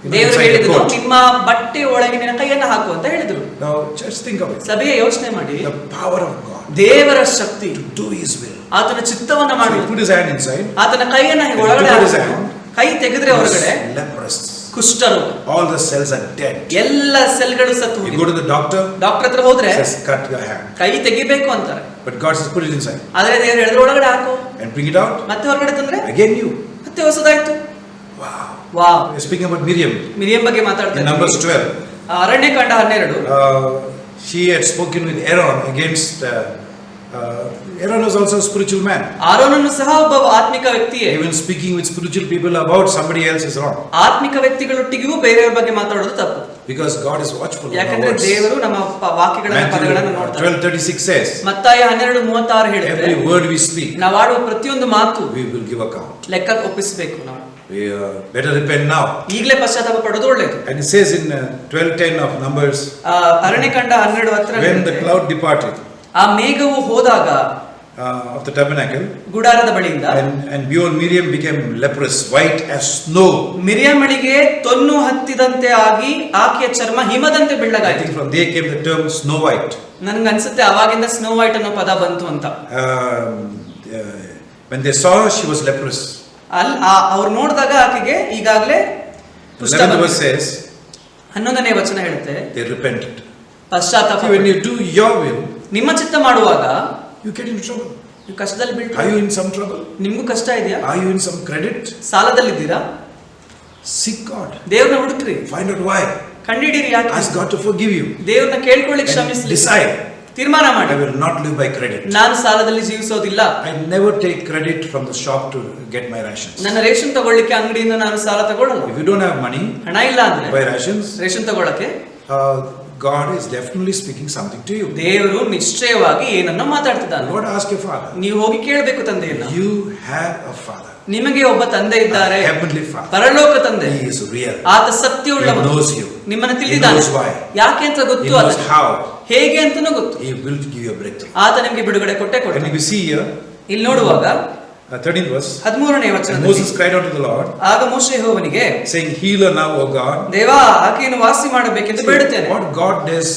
ದೇವರು inside the ಹೇಳಿದ್ರು, coat." ನಿಮ್ಮ ಬಟ್ಟೆ ಒಳಗೆ ನಿನ್ನ ಕೈಯನ್ನ ಹಾಕು ಅಂತ ಹೇಳಿದ್ರು. Now just think of it. ಸಭೆಯ ಯೋಚನೆ ಮಾಡಿ, The power of God ದೇವರ ಶಕ್ತಿ to do His will. ಆತನ ಚಿತ್ತವನ್ನ So he ಮಾಡುವುದು. put his hand inside. ಆತನ ಕೈಯನ್ನ ಹೀಗೆ ಒಳಗಡೆ ಹಾಕಿದ್ರು. ಕೈ ತೆಗೆದ್ರೆ ಹೊರಗಡೆ Leprous. ಕುಷ್ಠರೋಗ, All the cells are dead. ಎಲ್ಲ ಸೆಲ್ಗಳು ಸತ್ತು You go to the doctor, doctor ಹತ್ರ ಹೋದ್ರೆ says cut your hand. ಕೈ ತೆಗಿಬೇಕು ಅಂತಾರೆ. But God says put it inside ಆದ್ರೆ ದೇವರು ಹೇಳಿದ್ರು ಒಳಗಡೆ ಹಾಕು, and bring it out. ಮತ್ತೆ ಹೊರಗಡೆ ತಂದ್ರೆ Again new. ಮತ್ತೆ ಹೊಸದಾಯ್ತು. Wow. Wow. We're speaking about Miriam. Miriam ಬಗ್ಗೆ In ಮಾತಾಡ್ತಾರೆ. Numbers 12, Aranya Kanda 12. she had spoken with Aaron against. Aaron was also a spiritual man. ಆರೋನನ್ನು ಸಹ ಒಬ್ಬ ಆತ್ಮಿಕ ವ್ಯಕ್ತಿಯೇ. Even speaking with spiritual people about somebody else is wrong. ಆತ್ಮಿಕ ವ್ಯಕ್ತಿಗಳೊಟ್ಟಿಗೂ ಬೇರೆಯವರ ಬಗ್ಗೆ ಮಾತಾಡೋದು ತಪ್ಪು. Because God is watchful over our ಯಾಕಂದ್ರೆ words. ದೇವರು ನಮ್ಮ ವಾಕ್ಯಗಳನ್ನ ಪದಗಳನ್ನು Matthew ನೋಡ್ತಾರೆ. 12:36 says, ಮತ್ತಾಯ 12:36 ಹೇಳುತ್ತೆ, every word we speak, ನಾವು ಆಡುವ ಪ್ರತಿಯೊಂದು ಮಾತು we will give account. ಲೆಕ್ಕ ಒಪ್ಪಿಸಬೇಕು ನಾವು. We better repent now. ಈಗಲೇ ಪಶ್ಚಾತ್ತಾಪ ಪಡೋದು ಒಳ್ಳೆಯದು. And it says in 12:10 of Numbers, Aranya Kanda 12:10 when the cloud departed ಆ ಮೇಘವು ಹೋದಾಗ of the tabernacle, ಗುಡಾರದ ಬಳಿಯಿಂದ, and behold, Miriam became leprous, white as snow. ಮಿರಿಯಮಳಿಗೆ ತೊನ್ನು ಹತ್ತಿದಂತೆ ಆಗಿ ಆಕೆಯ ಚರ್ಮ ಹಿಮದಂತೆ I ಬೆಳ್ಳಗಾಯಿತು. think from there came the term Snow White. ನನ್ಗನ್ಸುತ್ತೆ ಅವಾಗಿಂದ ಸ್ನೋ ವೈಟ್ ಅನ್ನೋ ಪದ ಬಂತು ಅಂತ. When they saw her, she was leprous. ಅವ್ರು ನೋಡಿದಾಗ ಆಕೆಗೆ ಈಗಾಗಲೇ ಕುಷ್ಠ 11th verse ಬಂದಿದೆ. says, 11ನೇ ವಚನ ಹೇಳುತ್ತೆ, they repented. ಪಶ್ಚಾತ್ತಾಪ. See, when you do your will, ನಿಮ್ಮ ಚಿತ್ತ ಮಾಡುವಾಗ you get into trouble. ನೀವು ಕಷ್ಟದಲ್ಲಿ Are ಬೀಳ್ತೀರಾ. you in some trouble? ನಿಮ್ಗೂ ಕಷ್ಟ ಇದೆಯಾ? Are you in some credit? ಸಾಲದಲ್ಲಿದ್ದೀರಾ? Seek God. ದೇವ್ರನ್ನ ಹುಡುಕ್ರಿ, Find out why. ಕಂಡಿಡೀರಿ ಯಾಕೆ. Ask God to forgive you. ದೇವ್ರನ್ನ ಕೇಳ್ಕೊಳ್ಳಿಕ್ಕೆ And ಶ್ರಮಿಸ್ಲಿ. decide, ತೀರ್ಮಾನ ಮಾಡಿ, I will not live by credit. ನಾನು ಸಾಲದಲ್ಲಿ ಜೀವಿಸೋದಿಲ್ಲ. I never take credit from the shop to get my rations. ನನ್ನ ರೇಷನ್ ತಗೊಳ್ಳಿಕ್ಕೆ ಅಂಗಡಿಯಿಂದ ನಾನು ಸಾಲ ತಗೊಳ್ಳಲ್ಲ. If you don't have money ಹಣ ಇಲ್ಲ ಅಂದ್ರೆ to buy rations, ರೇಷನ್ ತಗೊಳ್ಳಕ್ಕೆ God is definitely speaking something to you. ದೇವರು ನಿಶ್ಚಯವಾಗಿ ಏನನ್ನ ಮಾತಾಡ್ತಿದ್ದಾನೆ. Go and ask your father. ನೀವು ಹೋಗಿ ಕೇಳಬೇಕು ತಂದೆಯನ್ನ. You have a father. ನಿಮಗೆ ಒಬ್ಬ ತಂದೆ ಇದ್ದಾರೆ, A heavenly father. ಪರಲೋಕ ತಂದೆ. He is real. ಆತ ಸತ್ಯವುಳ್ಳವನು. He knows you. ನಿಮ್ಮನ್ನು He ತಿಳಿದಿದ್ದಾನೆ. knows why. ಯಾಕೆ ಅಂತ He ಗೊತ್ತು, knows ಆತನಿಗೆ. how. ಹೇಗೆ ಅಂತನೂ ಗೊತ್ತು. He will give you a breakthrough. ಆತ ನಿಮಗೆ ಬಿಡುಗಡೆ ಕೊಟ್ಟೆ And ಕೊಡ್ತಾನೆ. if you see here, ಇಲ್ಲಿ ನೋಡುವಾಗ 13th verse, 13ನೇ and ವಚನದಲ್ಲಿ, Moses cried out to the Lord, ಆಗ ಮೋಶೆ ಯೆಹೋವನಿಗೆ, saying, Heal her now, O God. ದೇವಾ ಆಕೆಯನ್ನು ವಾಸಿ ಮಾಡಬೇಕೆಂದು ಬೇಡುತ್ತೇನೆ. What God does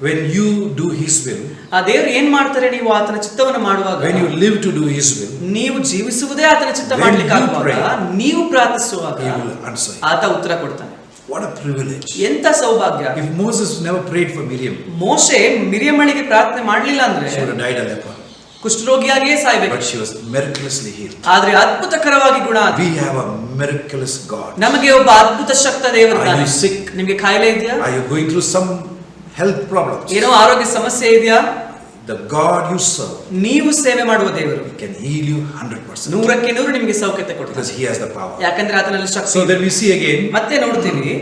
when you do His will, ಆ ದೇವರು ಏನ್ ಮಾಡ್ತಾರೆ, ನೀವು ಆತನ ಚಿತ್ತವನ್ನು ಮಾಡುವಾಗ, when you live to do His will, ನೀವು ಜೀವಿಸುವುದೇ ಆತನ ಚಿತ್ತ When ಮಾಡ್ಲಿಕ್ಕೆ you ಆಗುವಾಗ, pray, ನೀವು ಪ್ರಾರ್ಥಿಸುವಾಗ He will answer you. ಆತ ಉತ್ತರ ಕೊಡ್ತಾನೆ. What a privilege. ಎಂತ ಸೌಭಾಗ್ಯ. If Moses never prayed for Miriam, ಮೋಶೆ ಮಿರಿಯಮ್ಮಳಿಗೆ ಪ್ರಾರ್ಥನೆ ಮಾಡ್ಲಿಲ್ಲ ಅಂದ್ರೆ she would have died a leper. ಕುಷ್ಠರೋಗಿಯಾಗಿಯೇ ಸಾಯ್ಬೇಕು. But she was miraculously healed. ಆದ್ರೆ ಅದ್ಭುತಕರವಾಗಿ ಗುಣ ಆದ. We have a miraculous God. ನಮಗೆ ಒಬ್ಬ ಅದ್ಭುತ ಶಕ್ತ Are ದೇವರಿದ್ದಾನೆ. you sick? ನಿಮಗೆ ಕಾಯಿಲೆ ಇದೆಯಾ? Are you going through some health problems? ಏನೋ ಆರೋಗ್ಯ ಸಮಸ್ಯೆ ಇದೆಯಾ? The God you serve ನೀವು ಸೇವೆ ಮಾಡುವ ದೇವರು can heal you 100% 100ಕ್ಕೆ 100 ನಿಮಗೆ ಸೌಖ್ಯತೆ ಕೊಡ್ತಾನೆ. because He has the power. ಯಾಕಂದ್ರೆ ಆತನಲ್ಲಿ ಶಕ್ತಿ. So then we see again, ಮತ್ತೆ ನೋಡ್ತೀವಿ,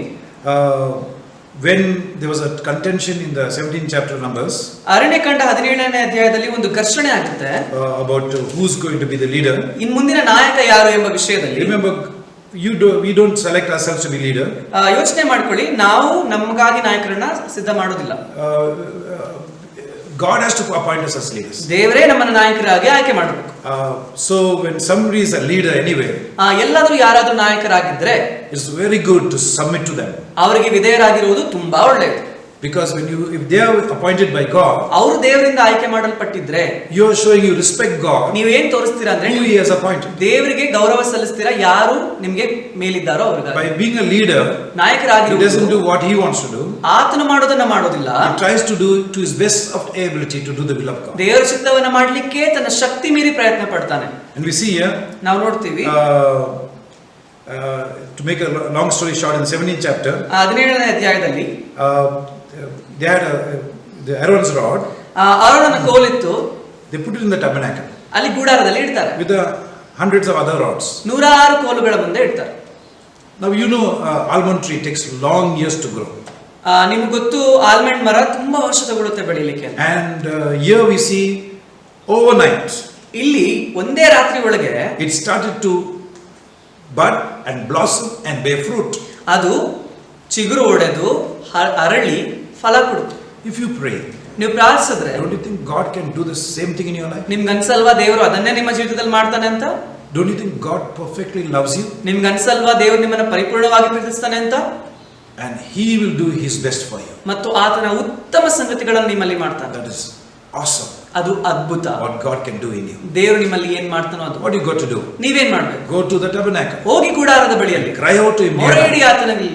when there was a contention in the 17th chapter of Numbers, Aranya Kanda 17ನೇ ಅಧ್ಯಾಯದಲ್ಲಿ ಒಂದು ಘರ್ಷಣೆ ಆಗುತ್ತೆ about who's going to be the leader. ಇನ್ನು ಮುಂದಿನ ನಾಯಕ ಯಾರು ಎಂಬ ವಿಷಯದಲ್ಲಿ. Remember, we don't select ourselves to be leader. ಯೋಚನೆ ಮಾಡ್ಕೊಳ್ಳಿ, ನಾವು ನಮಗಾಗಿ ನಾಯಕರನ್ನ ಸಿದ್ಧ ಮಾಡೋದಿಲ್ಲ. God has to appoint us as leaders. ದೇವರೇ ನಮ್ಮನ್ನ ನಾಯಕರಾಗಿ ಆಯ್ಕೆ ಮಾಡಬೇಕು. So when somebody is a leader anyway, ಎಲ್ಲಾದ್ರೂ ಯಾರಾದ್ರೂ ನಾಯಕರಾಗಿದ್ರೆ it's very good to submit to them. ಅವರಿಗೆ ವಿಧೇಯರಾಗಿರುವುದು ತುಂಬಾ ಒಳ್ಳೆಯದು. Because if they are appointed by God, ಅವರು ದೇವರಿಂದ ಆಯ್ಕೆ ಮಾಡಲ್ಪಟ್ಟಿದ್ರೆ you are showing you respect God ನೀವೇನ್ ತೋರಿಸ್ತೀರಾ ಅಂದ್ರೆ who He has appointed. ದೇವರಿಗೆ ಗೌರವ ಸಲ್ಲಿಸ್ತೀರಾ ಯಾರು ನಿಮ್ಗೆ ಮೇಲಿದ್ದಾರೋ ಅವ್ರಿಗೆ. By being a leader, he ನಾಯಕರಾಗಿ doesn't do what he wants to do. ಆತನು ಮಾಡೋದನ್ನ ಮಾಡೋದಿಲ್ಲ, He tries to do to his best of ability to do the will of God. ದೇವರ ಚಿತ್ತವನ್ನ ಮಾಡ್ಲಿಕ್ಕೆ ತನ್ನ ಶಕ್ತಿ ಮೀರಿ ಪ್ರಯತ್ನ ಪಡ್ತಾನೆ. And we see here, ನಾವು ನೋಡ್ತೀವಿ to make a long story short, in the 17th chapter, 17ನೇ ಅಧ್ಯಾಯದಲ್ಲಿ they had the Aaron's rod. ಆರೋನನ ಕೋಲಿತ್ತು, They put it in the tabernacle ಅಲ್ಲಿ ಗುಡಾರದಲ್ಲಿ ಇಡ್ತಾರೆ. with the hundreds of other rods. 106 ಕೋಲುಗಳ ಮುಂದೆ ಇಡ್ತಾರೆ. Now you know, almond tree takes long years to grow. ನಿಮ್ಗೆ ಗೊತ್ತು ಆಲ್ಮಂಡ್ ಮರ ತುಂಬಾ ವರ್ಷ ತಗೊಳುತ್ತೆ ಬೆಳಿಲಿಕ್ಕೆ. And here we see overnight ಇಲ್ಲಿ ಒಂದೇ ರಾತ್ರಿ ಒಳಗೆ it started to bud and blossom and bear fruit. ಅದು ಚಿಗುರು ಒಡೆದು ಅರಳಿ ಫಲ ಕೊಡುತ್ತೆ. If you pray, ನೀವು ಪ್ರಾರ್ಥಿಸಿದ್ರೆ don't you think God can do the same thing in your life? ನಿಮ್ಗೆ ಅನ್ಸಲ್ವಾ ದೇವರು ಅದನ್ನೇ ನಿಮ್ಮ ಜೀವಿತದಲ್ಲಿ ಮಾಡ್ತಾನೆ ಅಂತ? Don't you think God perfectly loves you? ನಿಮ್ಗೆ ಅನ್ಸಲ್ವಾ ದೇವರು ನಿಮ್ಮನ್ನ ಪರಿಪೂರ್ಣವಾಗಿ ಪ್ರೀತಿಸ್ತಾನೆ ಅಂತ? And He will do His best for you. ಮತ್ತು ಆತನ ಉತ್ತಮ ಸಂಗತಿಗಳನ್ನು ನಿಮ್ಮಲ್ಲಿ ಮಾಡ್ತಾನೆ. That is awesome. ಅದು ಅದ್ಭುತ. What God can do in you. ದೇವರು ನಿಮ್ಮಲ್ಲಿ ಏನ್ ಮಾಡ್ತಾನೋ ಅದು. What you got to do? ನೀವೇನ್ ಮಾಡ್ಬೇಕು? Go to the tabernacle. ಹೋಗಿ ಗುಡಾರದ ಬಳಿಯಲ್ಲಿ Cry out to Him. ಮೊರೆ ಇಡಿ ಆತನಲ್ಲಿ.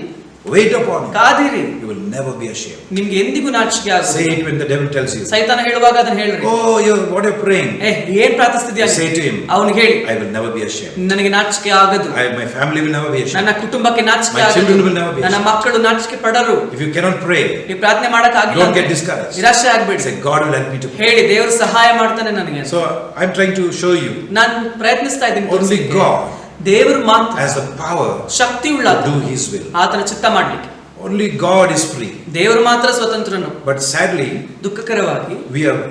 Wait upon Him. ಕಾದಿರಿ. You will never be ashamed. ನಿಮ್ಗೆ ಎಂದಿಗೂ ನಾಚಿಕೆ ಆಗುವುದಿಲ್ಲ. Say it when the devil tells you. ಸೈತಾನ ಹೇಳುವಾಗ ಅದನ್ನ ಹೇಳ್ರಿ. Oh, what you're praying. ಏನ್ ಪ್ರಾರ್ಥಿಸ್ತಿದ್ಯಾ? Say to him. ಅವನಿಗೆ ಹೇಳಿ. I will never be ashamed. ನನಗೆ ನಾಚಿಕೆ ಆಗದು. My family will never be ashamed. ನನ್ನ ಕುಟುಂಬಕ್ಕೆ ನಾಚಿಕೆ My ಆಗದು. children will never be ನನ್ನ ashamed. ಮಕ್ಕಳು ನಾಚಿಕೆ ಪಡರು. If you cannot pray, ನೀವು ಪ್ರಾರ್ಥನೆ ಮಾಡಕ್ ಆಗಿಲ್ಲ, don't get discouraged. ನಿರಾಶೆ ಆಗ್ಬೇಡಿ. Say God will help me to pray. ಹೇಳಿ ದೇವರು ಸಹಾಯ ಮಾಡ್ತಾನೆ ನನಗೆ. So I'm trying to show you. ನಾನು ಪ್ರಯತ್ನಿಸ್ತಾ ಇದ್ದೀನಿ. Only God ದೇವರು ಮಾತ್ರ has the power ಶಕ್ತಿ ಉಳ್ಳ to do His will. ಆತನ ಚಿತ್ತ ಮಾಡ್ಲಿಕ್ಕೆ. Only God is free. ದೇವರು ಮಾತ್ರ ಸ್ವತಂತ್ರನು. But sadly, ದುಃಖಕರವಾಗಿ we have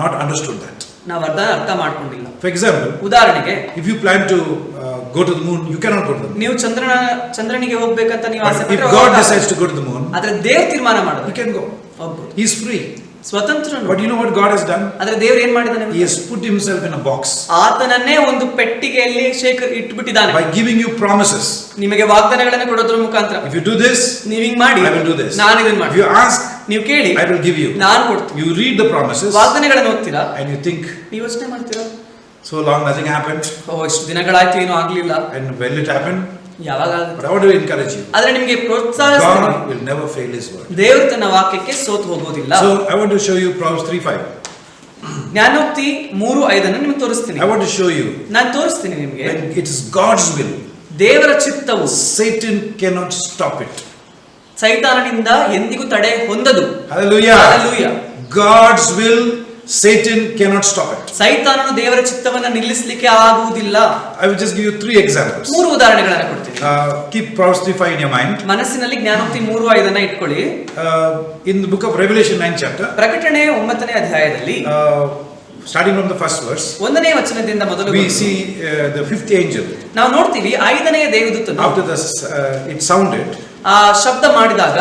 not understood that. ನಾವು ಅರ್ಥ ಮಾಡ್ಕೊಂಡಿಲ್ಲ. For example, ಉದಾಹರಣೆಗೆ if you plan to go to the moon, you cannot go to the moon. ನೀವು ಚಂದ್ರನಿಗೆ ಹೋಗ್ಬೇಕಂತ ನೀವು ಆಸೆ But if ಪಟ್ಟರೆ God decides to go to the moon, ಆದ್ರೆ ದೇವರು ತೀರ್ಮಾನ He ಮಾಡೋದು. can go. ಒಬ್ಬರು He is free. ಸ್ವತಂತ್ರನು. But you know what God has done? ಆದ್ರೆ ದೇವರು ಏನ್ ಮಾಡಿದಾನೆ? He has put Himself in a box ಆತನನ್ನೇ ಒಂದು ಪೆಟ್ಟಿಗೆಯಲ್ಲಿ ಇಟ್ಬಿಟ್ಟಿದ್ದಾನೆ. by giving you promises. ನಿಮಗೆ ವಾಗ್ದಾನಗಳನ್ನು ಕೊಡೋದ್ರ ಮುಖಾಂತರ. If you do this, ನೀವು ಹಿಂಗ್ ಮಾಡಿ, I will do this. ನಾನು ಇದನ್ನ If ಮಾಡ್ತೀನಿ. you ask, ನೀವು ಕೇಳಿ, I will give you. ನಾನು ಕೊಡ್ತೀನಿ. You read the promises ವಾಗ್ದಾನಗಳನ್ನು ಓದ್ತೀರಾ, and you think, ನೀವು ಯೋಚನೆ ಮಾಡ್ತೀರಾ, so long nothing happened, ಇಷ್ಟು ದಿನಗಳಾಯ್ತು ಏನೂ ಆಗ್ಲಿಲ್ಲ, and when it happened. ಯಾವಾಗ But I want to encourage you. ಆದ್ರೆ ನಿಮಗೆ ಪ್ರೋತ್ಸಾಹಿಸ್ತೀನಿ. God will never fail His word. ದೇವರು ತನ್ನ ವಾಕ್ಯಕ್ಕೆ ಸೋತು ಹೋಗೋದಿಲ್ಲ. So I want to show you Proverbs 3:5. ಜ್ಞಾನೋಕ್ತಿ 3:5 ನಿಮಗೆ ತೋರಿಸ್ತೀನಿ. I want to show you ನಾನು ತೋರಿಸ್ತೀನಿ ನಿಮಗೆ. when it is God's will, ದೇವರ ಚಿತ್ತವು Satan cannot stop it. ಸೈತಾನನಿಂದ ಎಂದಿಗೂ ತಡೆ ಹೊಂದದು. Hallelujah. Hallelujah. God's will, Satan cannot stop it. ಸೈತಾನನು ದೇವರ ಚಿತ್ತವನ್ನ ನಿಲ್ಲಿಸಲಿಕ್ಕೆ ಆಗುವುದಿಲ್ಲ. I will just give you 3 examples. 3 ಉದಾಹರಣೆಗಳನ್ನು ಕೊಡ್ತೀನಿ. Keep Proverbs 3:5 in your mind. ಮನಸ್ಸಿನಲ್ಲಿ ಜ್ಞಾನೋಕ್ತಿ 3:5 ಇಟ್ಕೊಳ್ಳಿ. In the book of Revelation 9th chapter, ಪ್ರಕಟಣೆ 9ನೇ ಅಧ್ಯಾಯದಲ್ಲಿ starting from the first verse, 1ನೇ ವಚನದಿಂದ ಮೊದಲು we see the 5th angel. ನಾವು ನೋಡ್ತೀವಿ 5ನೇ ದೇವದೂತನು After this, it sounded. ಆ ಶಬ್ದ ಮಾಡಿದಾಗ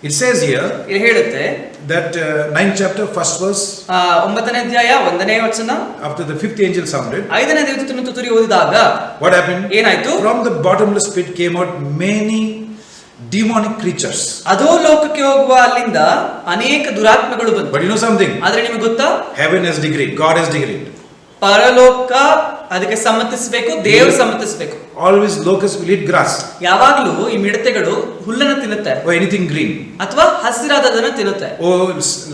It says here ಇದು ಹೇಳುತ್ತೆ that 9th chapter, first verse, 9ನೇ ಅಧ್ಯಾಯ 1ನೇ ವಚನ, after the 5th angel sounded, 5ನೇ ದೇವದೂತನು ತುತ್ತೂರಿ ಊದಿದಾಗ what happened? ಏನಾಯ್ತು? From the bottomless pit came out many demonic creatures. ಅದೋ ಲೋಕಕ್ಕೆ ಹೋಗುವ ಅಲ್ಲಿಂದ ಅನೇಕ ದುರಾತ್ಮಗಳು ಬಂತು. But you know something? ಆದ್ರೆ ನಿಮಗೆ ಗೊತ್ತಾ? Heaven has decreed, God has decreed. ಪರಲೋಕ ಅದಕ್ಕೆ ಸಮ್ಮತಿಸಬೇಕು, ದೇವರು ಸಮ್ಮತಿಸಬೇಕು. Always locusts will eat grass. ಯಾವಾಗಲೂ ಈ ಮಿಡತೆಗಳು ಹುಲ್ಲನ್ನು ತಿನ್ನುತ್ತೆ Or anything green. ಅಥವಾ ಹಸಿರಾದದನ್ನ ತಿನ್ನುತ್ತೆ. Or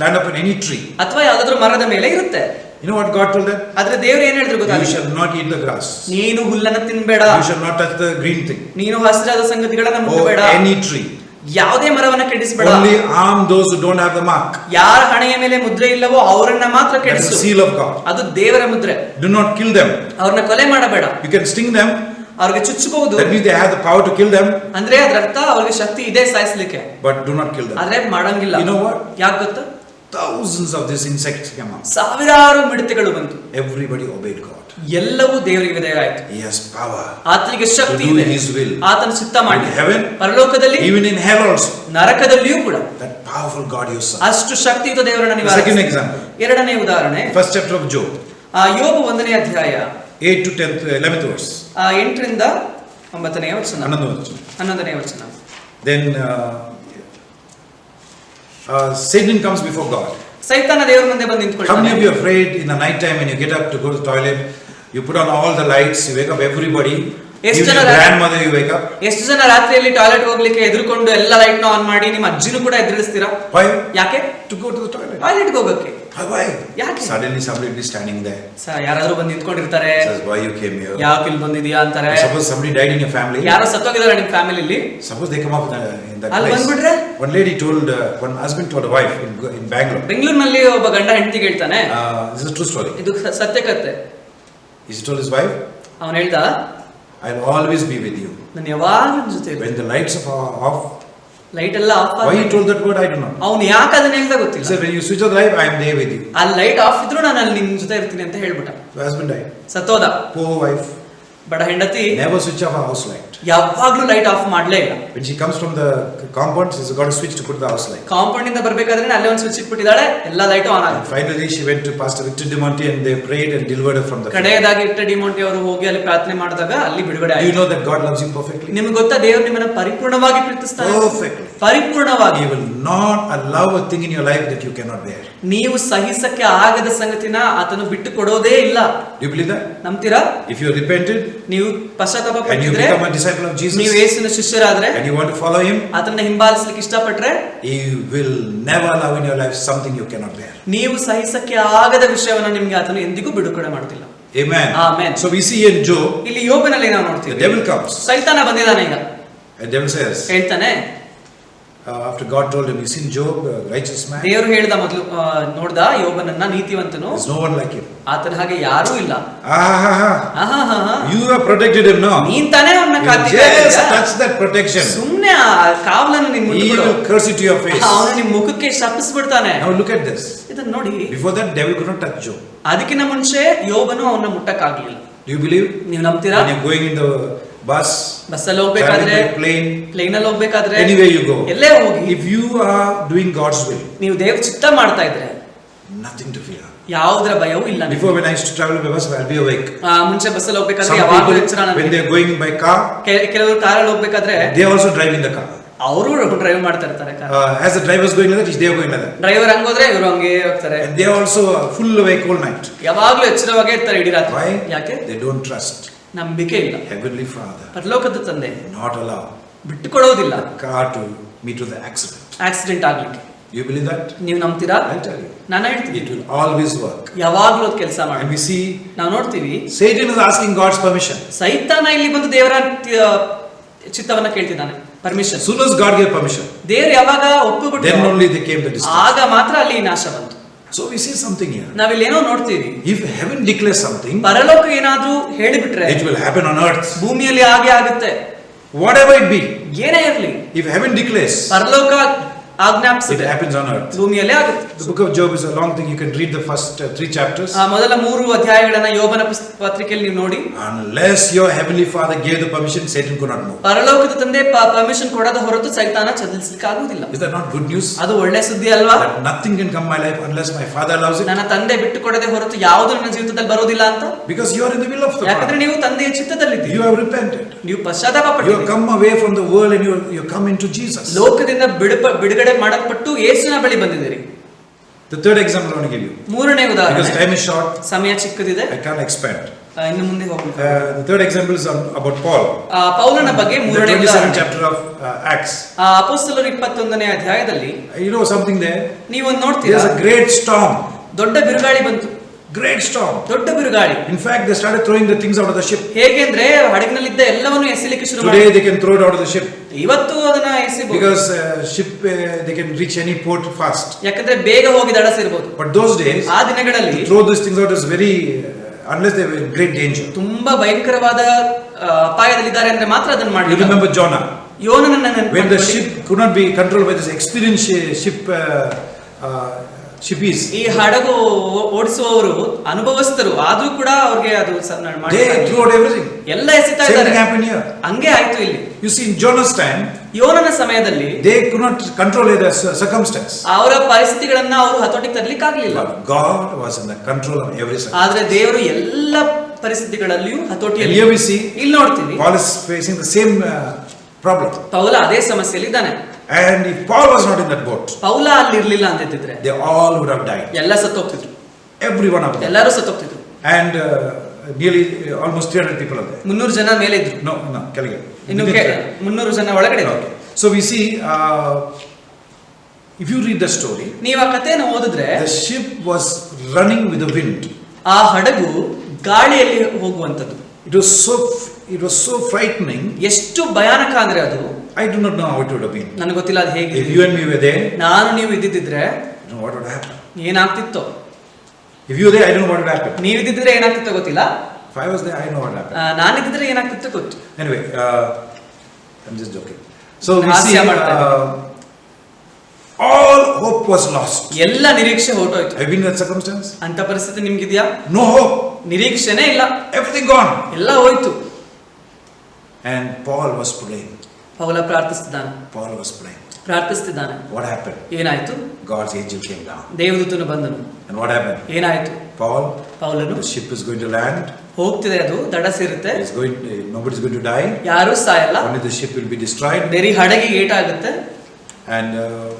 land up in any tree. ಅಥವಾ ಯಾವ್ದಾದ್ರು ಮರದ ಮೇಲೆ ಇರುತ್ತೆ. You know what God told them? ಆದ್ರೆ ದೇವರು ಏನ್ ಹೇಳಿದ್ರು ಗೊತ್ತಾ? You shall not eat the grass. ನೀನು ಹುಲ್ಲನ್ನ ತಿನ್ಬೇಡ. You shall not touch the green thing. ನೀನು ಹಸಿರಾದ ಸಂಗತಿಗಳನ್ನ Or ಮುಟ್ಟಬೇಡ. any tree. ಯಾವುದೇ ಮರವನ್ನ ಕೆಡಿಸಬೇಡ. Only harm those who don't have the mark. ಯಾರ ಹಣೆಯ ಮೇಲೆ ಮುದ್ರೆ ಇಲ್ಲವೋ ಅವರನ್ನ ಮಾತ್ರ That is ಕೆಡಿಸು. the seal of God. ಅದು ದೇವರ ಮುದ್ರೆ. Do not kill them. ಅವ್ರನ್ನ ಕೊಲೆ ಮಾಡಬೇಡ. You can sting them. ಅವ್ರಿಗೆ ಚುಚ್ಚಬಹುದು. That means they have the power to kill them. ಅಂದ್ರೆ ಅದರ ಅರ್ಥ ಅವ್ರಿಗೆ ಶಕ್ತಿ ಇದೆ ಸಾಯಿಸಲಿಕ್ಕೆ. But do not kill them. ಆದ್ರೆ ಮಾಡಂಗಿಲ್ಲ. You know what? ಯಾಕೆ ಗೊತ್ತಾ? Thousands of these insects came out. ಸಾವಿರಾರು ಮಿಡತೆಗಳು ಬಂತು. Everybody obeyed God. ಎಲ್ಲವೂ ದೇವರಿಗೆ ವಿಧೇಯರಾಯಿತು. He has power. ಆತನಿಗೆ ಶಕ್ತಿ to do ಇದೆ. His will. ಆತನ ಚಿತ್ತ ಮಾಡಿ. In heaven, ಪರಲೋಕದಲ್ಲಿ, even in hell also. ನರಕದಲ್ಲಿಯೂ ಕೂಡ That powerful God you serve. ಅಷ್ಟು ಶಕ್ತಿಯುತ ದೇವರನ್ನ ನೀವು Second ಆರಾಧಿಸಿ. example. ಎರಡನೇ ಉದಾಹರಣೆ, First chapter of Job. ಯೋಬ 1ನೇ ಅಧ್ಯಾಯ 8 to 11th verse. 8ರಿಂದ 9ನೇ ವಚನ. 11th verse. 11ನೇ ವಚನ. Then Satan comes before God. ಸೈತಾನ ದೇವರ ಮುಂದೆ ಬಂದು How many ನಿಂತ್ಕೊಳ್ತಾನೆ. of you are afraid in the night time when you get up to go to the toilet, you put on all the lights, you wake up everybody, ಎಷ್ಟು even ಜನ your grandmother you wake up. ಎಷ್ಟು ಜನ ರಾತ್ರಿಯಲ್ಲಿ ಟಾಯ್ಲೆಟ್ ಹೋಗ್ಲಿಕ್ಕೆ ಎದುರುಕೊಂಡು ಎಲ್ಲ ಲೈಟ್ ನ ಆನ್ ಮಾಡಿ ನಿಮ್ಮ ಅಜ್ಜಿನೂ ಕೂಡ ಎದುರಿಸ್ತೀರಾ? Why? ಯಾಕೆ? To go to the toilet. Toilet ಹೋಗಕ್ಕೆ. Why? ಯಾಕೆ? Suddenly somebody will be standing there. ಯಾರಾದ್ರೂ ಬಂದು ನಿಂತ್ಕೊಂಡಿರ್ತಾರೆ. Says, why you came here? ಯಾಕೆ ಇಲ್ಲಿ ಬಂದಿದ್ಯಾ ಅಂತಾರೆ. Suppose somebody died in your family. ಯಾರೋ ಸತ್ತೋಗಿದಾರೆ ನಿಮ್ಮ ಫ್ಯಾಮಿಲಿಲಿ. Suppose they come up in that ಅಲ್ಲಿ place. ಬಂದ್ಬಿಟ್ರೆ? One lady told, one husband told a wife in Bangalore. ಬೆಂಗಳೂರಿನಲ್ಲಿ ಒಬ್ಬ ಗಂಡ ಹೆಂಡತಿಗೆ ಹೇಳ್ತಾನೆ. This is a true story. ಇದು ಸತ್ಯ ಕಥೆ. He told his wife, ಅವನು ಹೇಳ್ದ, I'll always be with you. ನಾನು ಯಾವಾಗಲೂ ನಿನ್ನ ಜೊತೆ ಇರ್ತೀನಿ. When the lights are off, light ಎಲ್ಲ of why he told that word, I don't know. ಅವನು ಯಾಕೆ ಅದನ್ನ ಹೇಳ್ದ He ಗೊತ್ತಿಲ್ಲ. said, when you switch on the light, I am there with you. ಆ ಲೈಟ್ ಆಫ್ ಇದ್ರು ನಾನು ಅಲ್ಲಿ ನಿನ್ನ ಜೊತೆ ಇರ್ತೀನಿ ಅಂತ ಹೇಳ್ಬಿಟ್ಟ. The husband died. ಸತ್ತೋದ. Poor wife. ಬಡ ಹೆಂಡತಿ Never switch off her house light. ಯಾವಾಗ್ಲೂ ಲೈಟ್ ಆಫ್ ಮಾಡ್ಲೇ ಇಲ್ಲ. When she comes from the compound, she's got a switch to put the house light. Compound ಇಂದ ಬರ್ಬೇಕಾದ್ರೆ ಅಲ್ಲೇ ಒಂದು ಸ್ವಿಚ್ ಇಟ್ಬಿಟ್ಟಿದ್ದಾಳೆ, ಎಲ್ಲ ಲೈಟ್ ಆನ್ And ಆಗುತ್ತೆ. finally, she went to Pastor Victor Dimonti and they prayed and delivered her from the fear. ಕಡೆಯದಾಗಿ ಇಟ್ಟ ಡಿಮೋಂಟಿ ಅವರು ಹೋಗಿ ಅಲ್ಲಿ ಪ್ರಾರ್ಥನೆ ಮಾಡಿದಾಗ ಅಲ್ಲಿ ಬಿಡುಗಡೆ Do you ಆಯ್ತು. know that God loves you perfectly? ನಿಮ್ಗೆ ಗೊತ್ತಾ ದೇವರು ನಿಮ್ಮನ್ನ ಪರಿಪೂರ್ಣವಾಗಿ ಪ್ರೀತಿಸ್ತಾನೆ. Perfectly. ಪರಿಪೂರ್ಣವಾಗಿ. He will not allow a thing in your life that you cannot bear. ನೀವು ಸಹಿಸಕ್ಕೆ ಆಗದ ಸಂಗತಿನ ಆತನು ಬಿಟ್ಟು ಕೊಡೋದೇ ಇಲ್ಲ. Do you believe that? ನಂಬ್ತೀರಾ? If you repented ನೀವು ಪಶ್ಚಾತ್ತಾಪ and you ಪಟ್ಟಿದ್ರೆ, become a disciple of Jesus ನೀವು ಯೇಸುವಿನ ಶಿಷ್ಯರಾದ್ರೆ, and you want to follow him, ಆತನ ಹಿಂಬಾಲಿಸಲಿಕ್ಕೆ ಇಷ್ಟಪಟ್ರೆ, he will never allow in your life something you cannot bear. ನೀವು ಸಹಿಸಕ್ಕೆ ಆಗದ ವಿಷಯವನ್ನು ನಿಮ್ಗೆ ಆತನು ಎಂದಿಗೂ ಬಿಡುಗಡೆ ಮಾಡುತ್ತಿಲ್ಲ. Amen. Amen. So we see in Job, ಇಲ್ಲಿ ಯೋಬನಲ್ಲಿ ನಾವು the ನೋಡ್ತೀವಿ, devil comes. ಸೈತಾನ ಬಂದಿದ್ದಾನೆ. ಈಗ And the devil says, ಹೇಳ್ತಾನೆ, after God told him, you seen Job, a righteous man, ದೇವರು ಹೇಳ್ದ ಮೊದಲು ನೋಡ್ದ ಯೋಬನನ್ನ ನೀತಿವಂತನು, there's no one like him. ಆತನ ಹಾಗೆ ಯಾರೂ ಇಲ್ಲ. Ah, you have protected him now. ನೀನ್ ತಾನೇ ಅವನ್ನ You ಕಾತಿದ್ಯಾ? just touch that protection. ಸುಮ್ನೆ ಆ ಕಾವಲನ್ನು ನಿನ್ He ಮುಟ್ಬಿಡು. will curse it to your face. ಅವನು ನಿಮ್ ಮುಖಕ್ಕೆ ಶಪಿಸ್ಬಿಡ್ತಾನೆ. Now look at this. ಇದನ್ನ ನೋಡಿ. Before that, devil could not touch Job. ಅದಕ್ಕಿಂತ ಮುಂಚೆ ಯೋಬನು ಅವನ್ನ ಮುಟ್ಟಕ್ಕಾಗ್ಲಿಲ್ಲ. Do you believe? ನೀವು ನಂಬ್ತೀರಾ? When you're going in the bus, ಬಸ್ಸಲ್ಲಿ ಹೋಗ್ಬೇಕಾದ್ರೆ, traveling by plane, ಪ್ಲೇನ್ ಅಲ್ಲಿ ಹೋಗ್ಬೇಕಾದ್ರೆ, anywhere you go, ಎಲ್ಲೇ ಹೋಗಿ, if you are doing God's will, ನೀವು ದೇವ್ರ ಚಿತ್ತ ಮಾಡ್ತಾ ಇದ್ರೆ nothing to fear. ಯಾವುದರ ಭಯವೂ ಇಲ್ಲ. Before, when I used to travel by bus, I'll be awake. ಮುಂಚೆ ಬಸ್ಸಲ್ಲಿ ಹೋಗ್ಬೇಕಾದ್ರೆ Some ಯಾವಾಗಲೂ people, ಎಚ್ಚರ when ನನಗೆ. they're going by car, ಕೆಲವರು ಕಾರಲ್ಲಿ ಹೋಗ್ಬೇಕಾದ್ರೆ they are also driving the car. ಅವರು ಡ್ರೈವ್ ಮಾಡ್ತಾ ಇರ್ತಾರೆ car. As the driver is going like that, they are going like that. Driver ಹಂಗೋದ್ರೆ ಇವರು ಹಂಗೆ ಹೋಗ್ತಾರೆ. And they are also full awake all night. ಯಾವಾಗ್ಲೂ ಎಚ್ಚರವಾಗೇ ಇರ್ತಾರೆ ಇಡೀ ರಾತ್ರಿ. Why? ಯಾಕೆ? They don't trust. ನಂಬಿಕೆ ಇಲ್ಲ. Heavenly Father ಪರಲೋಕದ ತಂದೆ not allow ಬಿಟ್ಟು ಕೊಡೋದಿಲ್ಲ car to meet with the accident. Accident ಆಗ್ಲಿಕ್ಕೆ. Do you believe that? ನೀವು ನಂಬ್ತೀರಾ? I'll tell you. ನಾನು ಹೇಳ್ತೀನಿ, It will always work. ಯಾವಾಗ್ಲೂ ಅದು ಕೆಲಸ ಮಾಡಿ. And we see ನಾವು ನೋಡ್ತೀವಿ, Satan is asking God's permission. ಸೈತಾನ ಇಲ್ಲಿ ಬಂದು ದೇವರ ಚಿತ್ತವನ್ನ ಕೇಳ್ತಿದ್ದಾನೆ, permission. As soon as God gave permission, ದೇವರು ಯಾವಾಗ ಒಪ್ಪಿಬಿಟ್ಟು, then only they came the distance. ಆಗ ಮಾತ್ರ ಅಲ್ಲಿ ನಾಶ ಬಂತು. So we see something here. ನಾವಿಲ್ಲಿ ಏನೋ ನೋಡ್ತೀವಿ, If heaven declares something, ಪರಲೋಕ ಏನಾದ್ರೂ ಹೇಳಿಬಿಟ್ರೆ it will happen on earth. ಭೂಮಿಯಲ್ಲಿ ಹಾಗೆ ಆಗುತ್ತೆ. Whatever it be, ಏನೇ ಇರಲಿ, if heaven declares, ಪರಲೋಕ it ಆಜ್ಞಾಪಿಸಿದ್ರೆ happens on earth. ಭೂಮಿಯಲ್ಲೇ ಆಗುತ್ತೆ. The book of Job is a long thing. You can read the first 3 chapters. ಮೊದಲ 3 ಅಧ್ಯಾಯಗಳನ್ನ ಯೋಬನ ಪತ್ರಿಕೆಯಲ್ಲಿ ನೀವು ನೋಡಿ. Unless your heavenly Father gave the permission, Satan could not move. ಪರಲೋಕದ ತಂದೆ ಪರ್ಮಿಷನ್ ಕೊಡದ ಹೊರತು ಸೈತಾನ ಚಲಿಸಲಿಕ್ಕೆ ಆಗುವುದಿಲ್ಲ. Is that not good news? ಅದು ಒಳ್ಳೆ ಸುದ್ದಿ ಅಲ್ವಾ? That nothing can come my life unless my Father allows it. ನನ್ನ ತಂದೆ ಬಿಟ್ಟು ಕೊಡದೆ ಹೊರತು ಯಾವುದು ನನ್ನ ಜೀವಿತದಲ್ಲಿ ಬರೋದಿಲ್ಲ ಅಂತ. Because you are in the will of the ಯಾಕಂದ್ರೆ Father. ನೀವು ತಂದೆಯ ಚಿತ್ತದಲ್ಲಿದ್ದೀರಿ. You have repented. ನೀವು ಪಶ್ಚಾತ್ತಾಪ You have ಪಟ್ಟಿದ್ದೀರಿ. come away from the world and you come into Jesus. ಲೋಕದಿಂದ ಬಿಡುಗಡೆ ಮಾಡಲ್ಪಟ್ಟು ಯೇಸುವಿನ ಬಳಿ ಬಂದಿದ್ದೀರಿ. The third example I want to give you. ಮೂರನೇ Because ಉದಾಹರಣೆ, time is short, ಸಮಯ ಚಿಕ್ಕದಿದೆ, I can't expand. ಇನ್ನು ಮುಂದೆ ಹೋಗ್ಬೇಕು. The third example is about Paul. ಪೌಲನ ಬಗ್ಗೆ The ಮೂರನೇ 27th ಉದಾಹರಣೆ. chapter of Acts. ಅಪೊಸ್ತಲರ 21ನೇ ಅಧ್ಯಾಯದಲ್ಲಿ You know something there? ನೀವು ನೋಡ್ತೀರಾ, There's a great storm. ದೊಡ್ಡ ಬಿರುಗಾಳಿ ಬಂತು. Great storm. ದೊಡ್ಡ ಬಿರುಗಾಳಿ. In fact, they started throwing the things out of the ship. ಹೇಗೆಂದ್ರೆ ಹಡಗಿನಲ್ಲಿದ್ದ ಎಲ್ಲವನ್ನು ಎಸಿಲಿಕ್ಕೆ ಶುರು Today ಮಾಡಿದ್ರು. they can throw it out of the ship. ಇವತ್ತು ಅದನ್ನ ಎಸಿಬಹುದು. Because ship they can reach any port fast. ಯಾಕಂದ್ರೆ ಬೇಗ ಹೋಗಿ ದಡ ಸೇರಬಹುದು. But those days, ಆ ದಿನಗಳಲ್ಲಿ throw these things out is very unless they were in great danger. ತುಂಬಾ ಭಯಂಕರವಾದ ಅಪಾಯದಲ್ಲಿದ್ದಾರೆ ಅಂದ್ರೆ ಮಾತ್ರ ಅದನ್ನ You ಮಾಡಲಿಲ್ಲ. remember Jonah? ಯೋನನನ್ನ When the ನೆನಪು ship could not be controlled by this experienced shippies, ಈ ಹಡಗು ಓಡಿಸುವವರು ಅನುಭವಸ್ಥರು ಆದ್ರೂ ಕೂಡ ಅವ್ರಿಗೆ ಅದು they threw out everything. ಎಲ್ಲ ಎಸಿತಾ Same ಇದ್ದಾರೆ. thing happened here. ಹಂಗೆ ಆಯ್ತು ಇಲ್ಲಿ. You see, in Jonah's time, ಯೋನನ ಸಮಯದಲ್ಲಿ they could not control the circumstance. ಅವರ ಪರಿಸ್ಥಿತಿಗಳನ್ನ ಅವರು ಹತೋಟಿಗೆ ತರಲಿಕ್ಕೆ ಆಗ್ಲಿಲ್ಲ. But God was in the control of every circumstance. ಆದ್ರೆ ದೇವರು ಎಲ್ಲ ಪರಿಸ್ಥಿತಿಗಳಲ್ಲಿಯೂ And ಹತೋಟಿಯಲ್ಲಿ. here we see ಇಲ್ಲಿ ನೋಡ್ತೀವಿ, Paul is facing the same problem. ಪೌಲ ಅದೇ ಸಮಸ್ಯೆಯಲ್ಲಿ ಇದ್ದಾನೆ. And if Paul was not in that boat, ಪೌಲ ಅಲ್ಲಿ ಇರ್ಲಿಲ್ಲ ಅಂತಿದ್ರೆ they all would have died. ಎಲ್ಲ ಸತ್ತೋಗ್ತಿದ್ರು, Every one of them. ಎಲ್ಲರೂ ಸತ್ತೋಗ್ತಿದ್ರು. And nearly almost 300 people are there. 300 ಜನ ಮೇಲೆ ಇದ್ರು. No, ಕೆಳಗೆ. ಇನ್ನು 300 ಜನ ಒಳಗಡೆ ಇದ್ರು. Okay. So we see, if you read the story, ನೀವು ಆ ಕಥೆಯನ್ನು ಓದಿದ್ರೆ the ship was running with the wind. ಆ ಹಡಗು ಗಾಳಿಯಲ್ಲಿ ಹೋಗುವಂತದ್ದು. It was so frightening. ಎಷ್ಟು ಭಯಾನಕ ಅಂದ್ರೆ ಅದು, I do not know how it would have been. ನನಗೆ ಗೊತ್ತಿಲ್ಲ ಅದು ಹೇಗೆ. If you and me were there, ನಾನು ನೀವು ಇದ್ದಿದ್ರೆ you know what would happen. ಏನಾಗ್ತಿತ್ತು. If you were there, I don't know what would happen. ನೀವು ಇದ್ದಿದ್ರೆ ಏನಾಗ್ತಿತ್ತು ಗೊತ್ತಿಲ್ಲ. If I was there, I know what would happen. ನಾನು ಇದ್ದಿದ್ರೆ ಏನಾಗ್ತಿತ್ತು ಗೊತ್ತು. Anyway, I'm just joking. So we see all hope was lost. ಎಲ್ಲ ನಿರೀಕ್ಷೆ ಹೊರಟೋಯ್ತು. Have you been in that circumstance? ಅಂತ ಪರಿಸ್ಥಿತಿ ನಿಮ್ಗಿದ್ಯಾ? No hope. ನಿರೀಕ್ಷೆನೇ ಇಲ್ಲ, Everything gone. ಎಲ್ಲ ಹೋಯ್ತು. And Paul was praying. Paul ಪ್ರಾರ್ಥಿಸ್ತಿದ್ದಾನೆ. Paul was praying. ಪ್ರಾರ್ಥಿಸ್ತಿದ್ದಾನೆ. What happened? ಏನಾಯ್ತು? God's angel came down. ದೇವದೂತನು ಬಂದನು. And what happened? ಏನಾಯ್ತು? Paul, the ship is going to land. ಹೋಗ್ತಿದೆ, ಅದು ದಡ ಸೇರುತ್ತೆ. Nobody's going to die. ಯಾರು ಸಾಯಲ್ಲ. Only the ship will be destroyed. ಬರೀ ಹಡಗಿಗೆ ಏಟಾಗುತ್ತೆ. And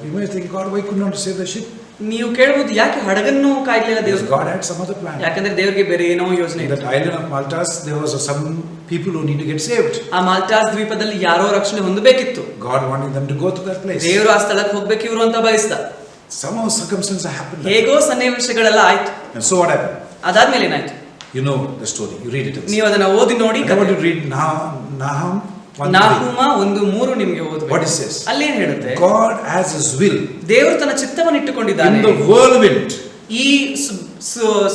you may think, God, why could not save the ship? ನೀವು ಕೇಳಬಹುದು, ಯಾಕೆ ಹಡಗನ್ನು ಕಾಯ್ಲಿಲ್ಲ Because ದೇವರು? God had some other plan. ಯಾಕಂದ್ರೆ ದೇವರಿಗೆ ಬೇರೆ ಏನೋ ಯೋಜನೆ In ಇದೆ. that island of Maltas, there was some people who need to get saved. ಆ ಮಾಲ್ಟಾಸ್ ದ್ವೀಪದಲ್ಲಿ ಯಾರೋ ರಕ್ಷಣೆ ಹೊಂದಬೇಕಿತ್ತು. God wanted them to go to that place. ದೇವರು ಆ ಸ್ಥಳಕ್ಕೆ ಹೋಗ್ಬೇಕು ಇವರು ಅಂತ ಬಯಸ್ದ. Somehow circumstances happened. ಹೇಗೋ ಸನ್ನಿವೇಶಗಳೆಲ್ಲ ಆಯ್ತು. And so what happened? ಅದಾದ್ಮೇಲೆ ಏನಾಯ್ತು? You know the story. You read it. ನೀವು ಅದನ್ನ ಓದಿ ನೋಡಿ. I want to read Nahum 1:3. ನಾಹುಮ 1:3 ನಿಮಗೆ ಓದಬೇಕು. What it says? ಅಲ್ಲಿ ಏನ್ ಹೇಳುತ್ತೆ? God has His will. ದೇವರು ತನ್ನ ಚಿತ್ತವನ್ನು ಇಟ್ಟುಕೊಂಡಿದ್ದಾನೆ. In the whirlwind. ಈ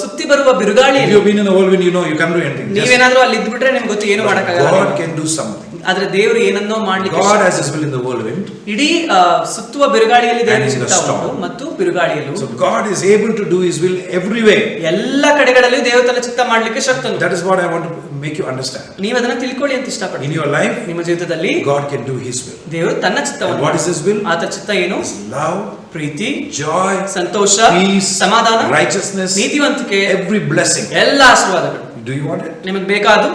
ಸುತ್ತಿ ಬರುವ ಬಿರುಗಾಳಿಯಲ್ಲಿ. If you've been in the whirlwind, you know you can't do anything. ನೀವೇನಾದ್ರೂ ಅಲ್ಲಿ ಇದ್ಬಿಟ್ರೆ ನಿಮ್ಗೆ ಗೊತ್ತು ಏನು ಮಾಡಕ್ಕಾಗಲ್ಲ. God can do something. ಆದ್ರೆ ದೇವರು ಏನನ್ನೋ ಮಾಡ್ಲಿಕ್ಕೆ. God has His will in the whirlwind. ಇಡೀ ಸುತ್ತುವ ಬಿರುಗಾಳಿಯಲ್ಲಿ ದೇವರ ಚಿತ್ತ ಉಂಟು ಮತ್ತು ಬಿರುಗಾಳಿಯಲ್ಲೂ. So God is able to do His will everywhere. ಎಲ್ಲ ಕಡೆಗಳಲ್ಲೂ ದೇವರು ತನ್ನ ಚಿತ್ತ ಮಾಡ್ಲಿಕ್ಕೆ ಶಕ್ತನು. That is what I want to make you understand. ನೀವು ಅದನ್ನ ತಿಳ್ಕೊಳ್ಳಿ ಅಂತ ಇಷ್ಟಪಡ್ತೀನಿ. In your life, ನಿಮ್ಮ ಜೀವಿತದಲ್ಲಿ God can do His will. ದೇವರು ತನ್ನ ಚಿತ್ತವನ್ನು. And what is His will? ಆತ ಚಿತ್ತ ಏನು? Love, ಪ್ರೀತಿ, joy, ಸಂತೋಷ, peace, ಸಮಾಧಾನ, righteousness, ನೀತಿವಂತಿಕೆ, every blessing. ಎಲ್ಲ ಆಶೀರ್ವಾದಗಳು. Do you want it? ನಿಮಗೆ ಬೇಕಾದು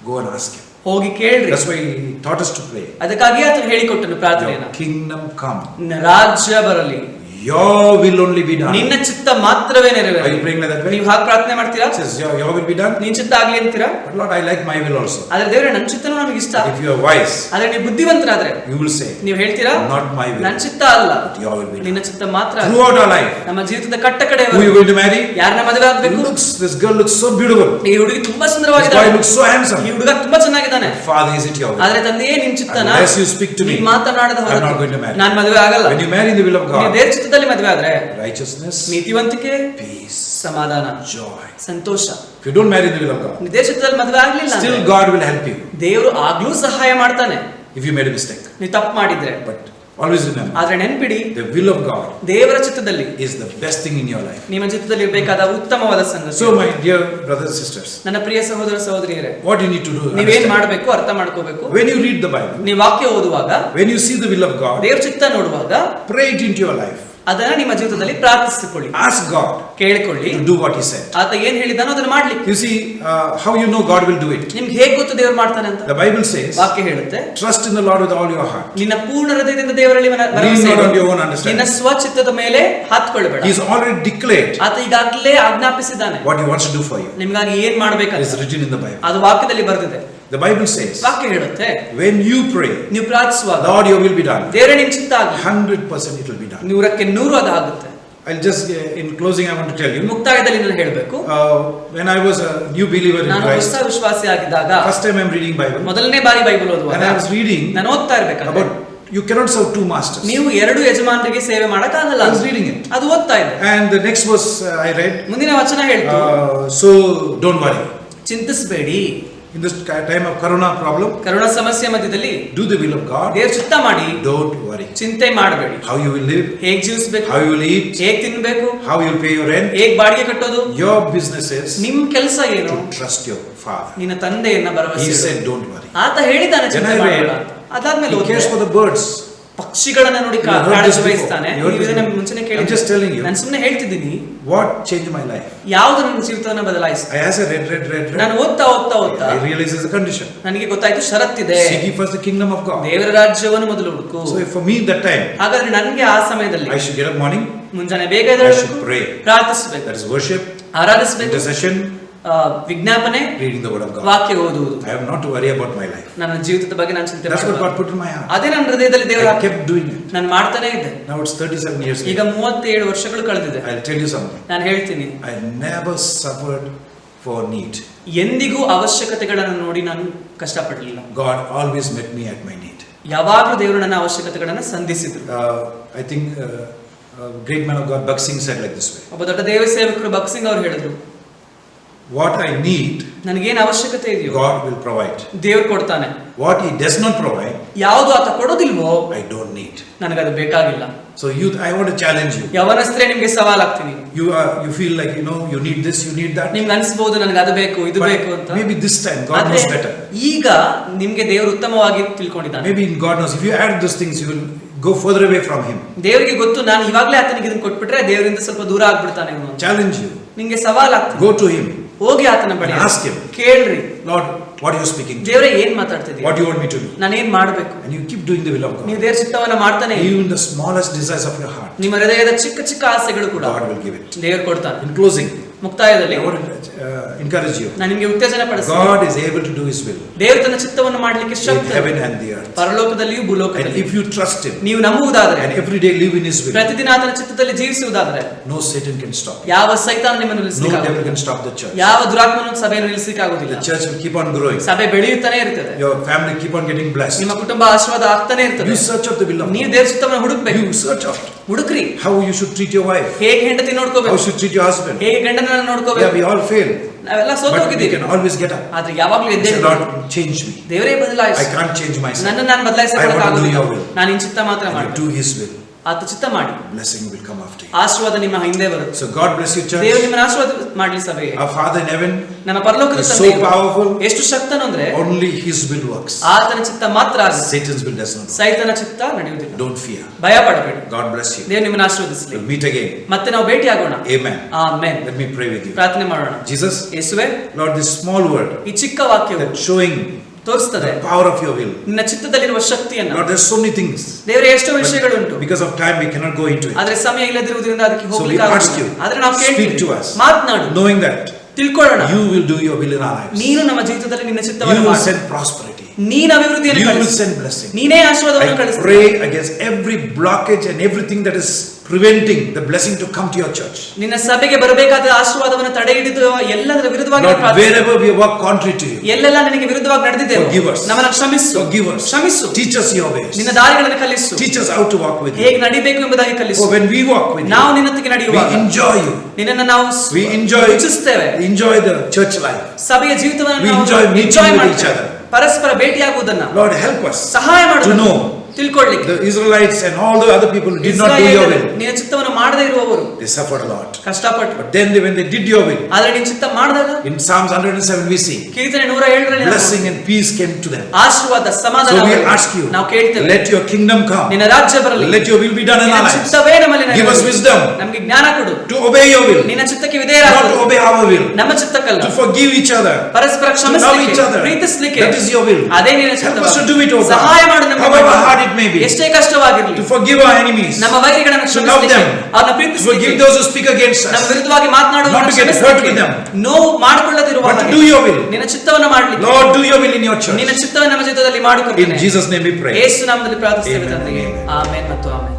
Go and ask Him. ಹೋಗಿ ಕೇಳ್ರಿ. That's why He taught us to pray. ಅದಕ್ಕಾಗಿ ಆತ ಹೇಳಿಕೊಟ್ಟನು ಪ್ರಾರ್ಥನೆಯನ್ನ. Your kingdom come. ರಾಜ್ಯ ಬರಲಿ. Your will only be done. ನಿನ್ನ ಚಿತ್ತ ಮಾತ್ರವೇ ನೆರವೇರಲಿ. Are you praying like that way? ನೀವು ಹಾಗೆ ಪ್ರಾರ್ಥನೆ ಮಾಡ್ತೀರಾ? It says your will be done. ನಿನ್ನ ಚಿತ್ತ ಆಗ್ಲಿ ಅಂತೀರಾ? But Lord, I like my will also. ಆದ್ರೆ ದೇವರೇ ನನ್ನ ಚಿತ್ತನೂ ನನಗೆ ಇಷ್ಟ. If you are wise, ಆದ್ರೆ ನೀವು ಬುದ್ಧಿವಂತರಾದ್ರೆ you will say, ನೀವು ಹೇಳ್ತೀರಾ, not my will, ನನ್ನ ಚಿತ್ತ ಅಲ್ಲ, but your will be ನಿನ್ನ done. ಚಿತ್ತ ಮಾತ್ರ. Throughout our life, ನಮ್ಮ ಜೀವಿತದ ಕಟ್ಟ ಕಡೆ who you going to marry? ಯಾರನ್ನ ಮದುವೆ ಆಗ್ಬೇಕು? This girl looks so beautiful. ಈ ಹುಡುಗಿ ತುಂಬಾ This ಸುಂದರವಾಗಿದ್ದಾಳೆ. boy looks so handsome. ಈ ಹುಡುಗ ತುಂಬಾ ಚೆನ್ನಾಗಿದ್ದಾನೆ. Father, is it your will? ಆದ್ರೆ ತಂದೆಯೇ ನಿನ್ನ ಚಿತ್ತನ Unless you speak to me, ನೀನು ಮಾತನಾಡದ I'm not going to marry. ನಾನು ಮದುವೆ ಆಗಲ್ಲ. When you marry in the will of ನೀವು God, ದೇವರ ಚಿತ್ತದಲ್ಲಿ ಮದುವೆ ಆದ್ರೆ righteousness, ನೀತಿವಂತಿಕೆ, peace, ಸಮಾಧಾನ, joy. Santhosh. If you don't marry in the will of God, ನೀವು ದೇವರ ಚಿತ್ತದಲ್ಲಿ ಮದುವೆ ಆಗ್ಲಿಲ್ಲ still ಅಂದ್ರೆ God will help you ದೇವರು ಆಗ್ಲೂ ಸಹಾಯ ಮಾಡ್ತಾನೆ if you made a mistake. ನೀವು ತಪ್ಪು ಮಾಡಿದ್ರೆ. But always remember, ಆದ್ರೆ ನೆನ್ಪಿಡಿ, the will of God ದೇವರ ಚಿತ್ತದಲ್ಲಿ is the best thing in your life. ನಿಮ್ಮ ಚಿತ್ತದಲ್ಲಿ ಇರಬೇಕಾದ ಉತ್ತಮವಾದ ಸಂಗತಿ. So my dear brothers and sisters, ನನ್ನ ಪ್ರಿಯ ಸಹೋದರ ಸಹೋದರಿಯರೇ, what you need to do, ನೀವೇನ್ understand, ಮಾಡಬೇಕು ಅರ್ಥ ಮಾಡ್ಕೋಬೇಕು. when you read the Bible, ನೀವು ವಾಕ್ಯ ಓದುವಾಗ, when you see the will of God, ದೇವರ ಚಿತ್ತ ನೋಡುವಾಗ pray it into your life. ಅದನ್ನ ನಿಮ್ಮ ಜೀವಿತದಲ್ಲಿ ಪ್ರಾರ್ಥಿಸಿಕೊಳ್ಳಿ. Ask God ಕೇಳಿಕೊಳ್ಳಿ to do what He said. ಆತ ಏನ್ ಹೇಳಿದಾನೋ ಅದನ್ನ ಮಾಡ್ಲಿಕ್ಕೆ. You see, how you know God will do it? ನಿಮ್ಗೆ ಹೇಗೆ ಗೊತ್ತು ದೇವರು ಮಾಡ್ತಾನೆ ಅಂತ? The Bible says, ವಾಕ್ಯ ಹೇಳುತ್ತೆ, trust in the Lord with all your heart. ನಿನ್ನ ಪೂರ್ಣ ಹೃದಯದಿಂದ ದೇವರಲ್ಲಿ ಭರವಸೆ Lean not on ಇಡು. your own understanding. ನಿನ್ನ ಸ್ವಚಿತ್ತದ ಮೇಲೆ ಹಾತ್ಕೊಳ್ಬೇಡ. He has already declared ಆತ ಈಗಾಗಲೇ ಆಜ್ಞಾಪಿಸಿದ್ದಾನೆ what He wants to do for you. ನಿಮ್ಗಾಗಿ ಏನ್ It ಮಾಡ್ಬೇಕಂತ. is written in the Bible. ಅದು ವಾಕ್ಯದಲ್ಲಿ ಬರೆದಿದೆ. The Bible says, ವಾಕ್ಯ ಹೇಳುತ್ತೆ, when you pray, ನೀವು ಪ್ರಾರ್ಥಿಸುವಾಗ Lord, your will be done. ದೇವರೇ ನಿನ್ನ ಚಿತ್ತ ಆಗಲಿ. 100% it will be done. 100ಕ್ಕೆ 100 ಅದಾಗುತ್ತೆ. I'll just, in closing, I want to tell you, ಮುಕ್ತಾಯದಲ್ಲಿ ನಾನು ಹೇಳಬೇಕು, when I was a new believer in ನಾನು Christ, ಹೊಸ ವಿಶ್ವಾಸಿ ಆಗಿದ್ದಾಗ, first time I'm reading Bible, ಮೊದಲನೇ ಬಾರಿ ಬೈಬಲ್ ಓದುವಾಗ, and I was reading ನಾನು ಓದ್ತಾ ಇರ್ಬೇಕಾದ್ರೆ, about you cannot serve two masters. ನೀವು ಎರಡು ಯಜಮಾನರಿಗೆ ಸೇವೆ ಮಾಡಕ್ ಆಗಲ್ಲ. I was reading it. ಅದು ಓದ್ತಾ ಇದ್ದೆ. And the next verse I read, ಮುಂದಿನ ವಚನ ಹೇಳ್ತು, so don't worry. ಚಿಂತಿಸಬೇಡಿ. In this time of corona problem, corona ಸಮಸ್ಯೆ ಮಧ್ಯದಲ್ಲಿ do the will of God. ದೇವರ ಚಿತ್ತ ಮಾಡಿ. Don't worry. ಚಿಂತೆ ಮಾಡಬೇಡಿ. How you will live, ಹೇಗೆ ಜೀವಿಸಬೇಕು, how you will eat, ಹೇಗೆ ತಿನ್ಬೇಕು, how you will pay your rent. ಹೇಗೆ ಬಾಡಿಗೆ ಕಟ್ಟೋದು. Your business is ನಿಮ್ ಕೆಲಸ ಏನು? to trust your Father. ನಿನ್ನ ತಂದೆಯನ್ನ ಭರವಸೆ He ಇಡು. said, don't worry. ಆತ ಹೇಳಿದಾನೆ ಚಿಂತೆ Then I read, ಮಾಡಬೇಡ. ಅದಾದ್ಮೇಲೆ He cares for the birds. ಪಕ್ಷಿಗಳನ್ನ ನೋಡಿ You heard ಕಾಳಜಿ this before. ವಹಿಸ್ತಾನೆ. You heard ನೀವು this ಇದನ್ನ before. ಮುಂಚೆನೆ I'm just telling you. ನಾನು ಸುಮ್ಮನೆ ಹೇಳ್ತಿದ್ದೀನಿ What changed my life? ಯಾವುದು ನನ್ನ ಜೀವಿತವನ್ನ ಬದಲಾಯಿಸಿತು. As I read. ನಾನು ಓದ್ತಾ I realized there's a condition. ನನಗೆ ಗೊತ್ತಾಯ್ತು ಷರತ್ತಿದೆ. Seek ye first the kingdom of God. ದೇವರ ರಾಜ್ಯವನ್ನು ಮೊದಲು ಹುಡುಕು. So for me that time, ಹಾಗಾದ್ರೆ ನನಗೆ ಆ ಸಮಯದಲ್ಲಿ I should get up morning. ಮುಂಜಾನೆ ಬೇಗ I ಎದ್ದೇಳಬೇಕು, should pray. ಪ್ರಾರ್ಥಿಸಬೇಕು, That is worship, ಆರಾಧಿಸಬೇಕು, intercession, ವಿಜ್ಞಾಪನೆ, reading the word of God. ವಾಕ್ಯ ಓದುವುದು. I have not to worry about my life. ನನ್ನ ಜೀವಿತದ ಬಗ್ಗೆ ನಾನು ಚಿಂತೆ That's what ಮಾಡಬಾರದು. God put in my heart. ಅದೇ ನನ್ನ ಹೃದಯದಲ್ಲಿ ದೇವರು I kept doing it. ನಾನು ಮಾಡ್ತಾನೆ ಇದ್ದೆ. Now it's 37 years ಈಗ later. 37 ವರ್ಷಗಳು ಕಳೆದಿದೆ. I'll tell you something. ನಾನು ಹೇಳ್ತೀನಿ, I never suffered for need. ಎಂದಿಗೂ ಅವಶ್ಯಕತೆಗಳನ್ನು ನೋಡಿ ನಾನು ಕಷ್ಟಪಡಲಿಲ್ಲ. God always met me at my need. ಯಾವಾಗಲೂ ದೇವರು ನನ್ನ ಅವಶ್ಯಕತೆಗಳನ್ನು ಸಂಧಿಸಿದ್ರು. I think great man of God Bhakt Singh said like this way. ಒಬ್ಬ ದೊಡ್ಡ ದೇವ ಸೇವಕರು ಭಗತ್ ಸಿಂಗ್ ಅವರು ಹೇಳಿದ್ರು, What I need, ನನಗೇನು ಅವಶ್ಯಕತೆ ಇದೆಯೋ God will provide. ದೇವರು ಕೊಡ್ತಾನೆ. What He does not provide, ಯಾವುದು ಆತ ಕೊಡೋದಿಲ್ವೋ I don't need. ನನಗದು ಬೇಕಾಗಿಲ್ಲ. So youth, I want to challenge you. ಯವನಸ್ತ್ರೆ ನಿಮ್ಗೆ ಸವಾಲಾಗ್ತೀನಿ. You feel like you need this, you need that. ನಿಮ್ಗೆ ಅನ್ಸ್ಬಹುದು ನನಗೆ ಅದು ಬೇಕು ಇದು But ಬೇಕು ಅಂತ. maybe this time God ಆದ್ರೆ knows better. ಈಗ ನಿಮ್ಗೆ ದೇವರು ಉತ್ತಮವಾಗಿ ತಿಳ್ಕೊಂಡಿದ್ದಾನೆ. Maybe in God knows if you add those things, you will go further away from Him. ದೇವರಿಗೆ ಗೊತ್ತು, ನಾನು ಇವಾಗಲೇ ಆತನಿಗೆ ಇದನ್ನ ಕೊಟ್ಬಿಟ್ರೆ ದೇವರಿಂದ ಸ್ವಲ್ಪ ದೂರ ಆಗ್ಬಿಡ್ತಾನೆ ಇವನು ಅಂತ. Challenge you. ನಿಮ್ಗೆ ಸವಾಲಾಗ್ತೀನಿ. Go to Him. ಹೋಗಿ ಆತನ ಬಳಿ And ask him. ಕೇಳ್ರಿ, Lord, what are you speaking to? ದೇವರೇ ಏನ್ ಮಾತಾಡ್ತಿದ್ದೀರಿ, What do you want me to do? ನಾನು ಏನ್ ಮಾಡ್ಬೇಕು. And you keep doing the will of God. ನೀವು ದೇವರ ಚಿತ್ತವನ್ನ ಮಾಡ್ತಾನೆ ಇರಿ. Even the smallest desires of your heart, ನಿಮ್ಮ ಹೃದಯದ ಚಿಕ್ಕ ಚಿಕ್ಕ ಆಸೆಗಳು ಕೂಡ God will give it. ದೇವರು ಕೊಡ್ತಾನೆ. In closing, ಮುಕ್ತಾಯದಲ್ಲಿ I want to encourage you. ನಾನು ನಿಮಗೆ ಉತ್ತೇಜನ ಪಡಿಸ್ತೀನಿ. God is able to do His will ದೇವರು ತನ್ನ ಚಿತ್ತವನ್ನು ಮಾಡಲಿಕ್ಕೆ in ಶಕ್ತ heaven and the earth. ಪರಲೋಕದಲ್ಲಿಯೂ And ಭೂಲೋಕದಲ್ಲಿ. if you trust Him ನೀವು ನಂಬುವುದಾದರೆ and every day live in His will, ಪ್ರತಿದಿನ ಆತನ ಚಿತ್ತದಲ್ಲಿ ಜೀವಿಸುವುದಾದರೆ no Satan can stop you. ಯಾವ ಸೈತಾನ ನಿಮ್ಮನ್ನು No ನಿಲ್ಲಿಸಲಿಕ್ಕೆ devil ಆಗುವುದಿಲ್ಲ. can stop the church. ಯಾವ ದುರಾತ್ಮನು ಸಭೆಯನ್ನು ನಿಲ್ಲಿಸಲಿಕ್ಕೆ ಆಗುವುದಿಲ್ಲ. The church will keep on growing. ಸಭೆ ಬೆಳೆಯುತ್ತಾನೆ ಇರ್ತದೆ. Your family keep on getting blessed. ನಿಮ್ಮ ಕುಟುಂಬ ಆಶೀರ್ವಾದ ಆಗ್ತಾನೆ ಇರ್ತದೆ. You search out the will of ನೀವು God. ದೇವರ ಚಿತ್ತವನ್ನು ಹುಡುಕ್ಬೇಕು. You search out ಹುಡುಕ್ರಿ. how you should treat your wife, ಹೇಗೆ ಹೆಂಡತಿ how ನೋಡ್ಕೋಬೇಕು, you should treat your husband. ಹೇಗೆ ಗಂಡನನ್ನ Yeah, ನೋಡ್ಕೋಬೇಕು. we all fail, ನಾವೆಲ್ಲ ಸೋತು but we ಹೋಗಿದ್ದೀವಿ. can always get up. ಆದ್ರೆ ಯಾವಾಗ್ಲೂ Say, ಎದ್ದೇ Lord, change me. ದೇವರೇ I ಬದಲಾಯಿಸು. can't change myself. ನನ್ನ ನಾನು I want to do ಬದಲಾಯಿಸಕ್ಕಾಗೋದಿಲ್ಲ. your will. ನಾನು ನಿನ್ನ ಚಿತ್ತ ಮಾತ್ರ And you ಮಾಡ್ತೀನಿ. do His will. ಆತ ಚಿತ್ತ ಮಾಡಿ, Blessing will come after you. ಆಶೀರ್ವಾದ ನಿಮ್ಮ ಹಿಂದೆ ಬರುತ್ತೆ. So God bless you, ದೇವರು church. ನಿಮ್ಮನ್ನು ಆಶೀರ್ವಾದ ಮಾಡಲಿ ಸಭೆಗೆ. Our Father in heaven ನನ್ನ ಪರಲೋಕದ is ತಂದೆ so powerful. ಎಷ್ಟು ಶಕ್ತನು ಅಂದ್ರೆ Only His will works. ಆತನ ಚಿತ್ತ ಮಾತ್ರ ಆಗುತ್ತೆ. Satan's will does not work. ಸೈತನ ಚಿತ್ತ ನಡೆಯುವುದಿಲ್ಲ. Don't fear. ಭಯ ಪಡಬೇಡಿ. God bless you. ದೇವರು ನಿಮ್ಮನ್ನು ಆಶೀರ್ವದಿಸಲಿ. We'll meet again. ಮತ್ತೆ ನಾವು ಭೇಟಿ ಆಗೋಣ. Amen. Amen. Let me pray with you. ಪ್ರಾರ್ಥನೆ ಮಾಡೋಣ. Jesus, ಯೇಸುವೇ, Lord, this small word ಈ ಚಿಕ್ಕ ವಾಕ್ಯವು that showing ತೋರಿಸ್ತದೆ the power of your will. ನಿನ್ನ ಚಿತ್ತದಲ್ಲಿರುವ ಶಕ್ತಿಯನ್ನು. Lord, there's so many things. ದೇವರೇ ಎಷ್ಟೋ ವಿಷಯಗಳುಂಟು. Because of time, we cannot go into it. ಆದ್ರೆ ಸಮಯ ಇಲ್ಲದಿರುವುದರಿಂದ ಅದಕ್ಕೆ So we ಹೋಗ್ಲಿಕ್ಕೆ ask you, ಆಗುವುದಿಲ್ಲ. ಆದ್ರೆ ನಾವು speak ಕೇಳ್ತೀವಿ, to us, ಮಾತನಾಡು, knowing that ತಿಳ್ಕೊಳ್ಳೋಣ. you will do your will in our lives. ನೀನು ನಮ್ಮ ಜೀವಿತದಲ್ಲಿ ನಿನ್ನ You ಚಿತ್ತವನ್ನು will ಮಾಡು. send prosperity. ನೀನು ಅಭಿವೃದ್ಧಿಯನ್ನು You will ಕಳಿಸು. send blessing. ನೀನೇ ಆಶೀರ್ವಾದವನ್ನು I ಕಳಿಸು. pray against every blockage and everything that is preventing the blessing to come to your church. ನಿನ್ನ ಸಭೆಗೆ ಬರಬೇಕಾದ ಆಶೀರ್ವಾದವನ್ನು ತಡೆ ಹಿಡಿದು ಎಲ್ಲದರ ವಿರುದ್ಧವಾಗಿ Lord, ಪ್ರಾರ್ಥಿಸು. wherever we walk contrary to you, ಎಲ್ಲೆಲ್ಲ ನಿನಗೆ ವಿರುದ್ಧವಾಗಿ ನಡೆದಿದ್ದೇವೆ, forgive us. ನಮ್ಮನ್ನು ಕ್ಷಮಿಸು. Forgive us. ಕ್ಷಮಿಸು. Teach us your ways. ನಿನ್ನ ದಾರಿಗಳನ್ನು ಕಲಿಸು. Teach us how to walk with you. ಹೇಗೆ ನಡಿಬೇಕು ಎಂಬುದಾಗಿ ಕಲಿಸು. For when we walk with ನಾವು you, ನಿನ್ನೊಂದಿಗೆ we ನಡೆಯುವಾಗ enjoy you. ನಿನ್ನನ್ನು ನಾವು We enjoy ರುಚಿಸುತ್ತೇವೆ. the church life. ಸಭೆಯ ಜೀವಿತವನ್ನು We ನಾವು enjoy meeting enjoy with ಮಾಡ್ತೇವೆ. each other. ಪರಸ್ಪರ ಭೇಟಿಯಾಗುವುದನ್ನ Lord, help us ಸಹಾಯ to ಮಾಡು know ತಿಳ್ಕೊಳ್ಳಿಕ್ಕೆ. the Israelites and all the other people who did not do your will. ನಿನ್ನ ಚಿತ್ತವನ್ನು ಮಾಡದೇ ಇರುವವರು They suffered a lot. ಕಷ್ಟಪಟ್ಟರು. But then when they did your will, ಆದ್ರೆ ನಿನ್ನ ಚಿತ್ತ ಮಾಡಿದಾಗ in Psalms 107 we see ಕೀರ್ತನೆ 107 blessing and peace came to them. ಆಶೀರ್ವಾದ ಸಮಾಧಾನ So we ಅವರಿಗೆ. ask you, ನಾವು ಕೇಳ್ತೇವೆ, let your kingdom come. ನಿನ್ನ ರಾಜ್ಯ ಬರಲಿ. Let your will be done in ನಿನ್ನ our lives. ಚಿತ್ತವೇ ನಮ್ಮಲ್ಲಿ Give us ನೆರವೇರಲಿ. wisdom ನಮಗೆ ಜ್ಞಾನ ಕೊಡು. to obey your will, ನಿನ್ನ ಚಿತ್ತಕ್ಕೆ not to ವಿಧೇಯರಾಗು. obey our will, ನಮ್ಮ ಚಿತ್ತಕ್ಕಲ್ಲ. to forgive each other, ಪರಸ್ಪರ to love ಕ್ಷಮಿಸಲಿಕ್ಕೆ, each other. ಪ್ರೀತಿಸಲಿಕ್ಕೆ. That is your will. ಅದೇ ನಿನ್ನ Help us to ಚಿತ್ತ. do it, O God. ಸಹಾಯ ಮಾಡು ನಮಗೆ. However hard it may be. ಎಷ್ಟೇ ಕಷ್ಟವಾಗಿರಲಿ, To forgive our enemies, ನಮ್ಮ ವೈರಿಗಳನ್ನು to love ಕ್ಷಮಿಸಲಿಕ್ಕೆ, them, ಅವರನ್ನ to ಪ್ರೀತಿಸಲಿಕ್ಕೆ, forgive those who speak against ನಮ್ಮ us. ವಿರುದ್ಧವಾಗಿ ಮಾತನಾಡುವವರನ್ನು Not to get ಕ್ಷಮಿಸಲಿಕ್ಕೆ, hurt with them. ನೋವು ಮಾಡಿಕೊಳ್ಳದಿರುವ But to ಹಾಗೆ do your will. ನಿನ್ನ ಚಿತ್ತವನ್ನು ಮಾಡಲಿಕ್ಕೆ. Lord, do your will in your church. ನಿನ್ನ ಚಿತ್ತವನ್ನು ನಮ್ಮ ಜೀವಿತದಲ್ಲಿ In ಮಾಡಿಕೊಳ್ಳುತ್ತೇನೆ. Jesus' name we pray. ಯೇಸು ನಾಮದಲ್ಲಿ ಪ್ರಾರ್ಥಿಸುತ್ತೇವೆ Amen. ತಂದೆಯೇ. Amen. ಆಮೆನ್ ಮತ್ತು ಆಮೆನ್.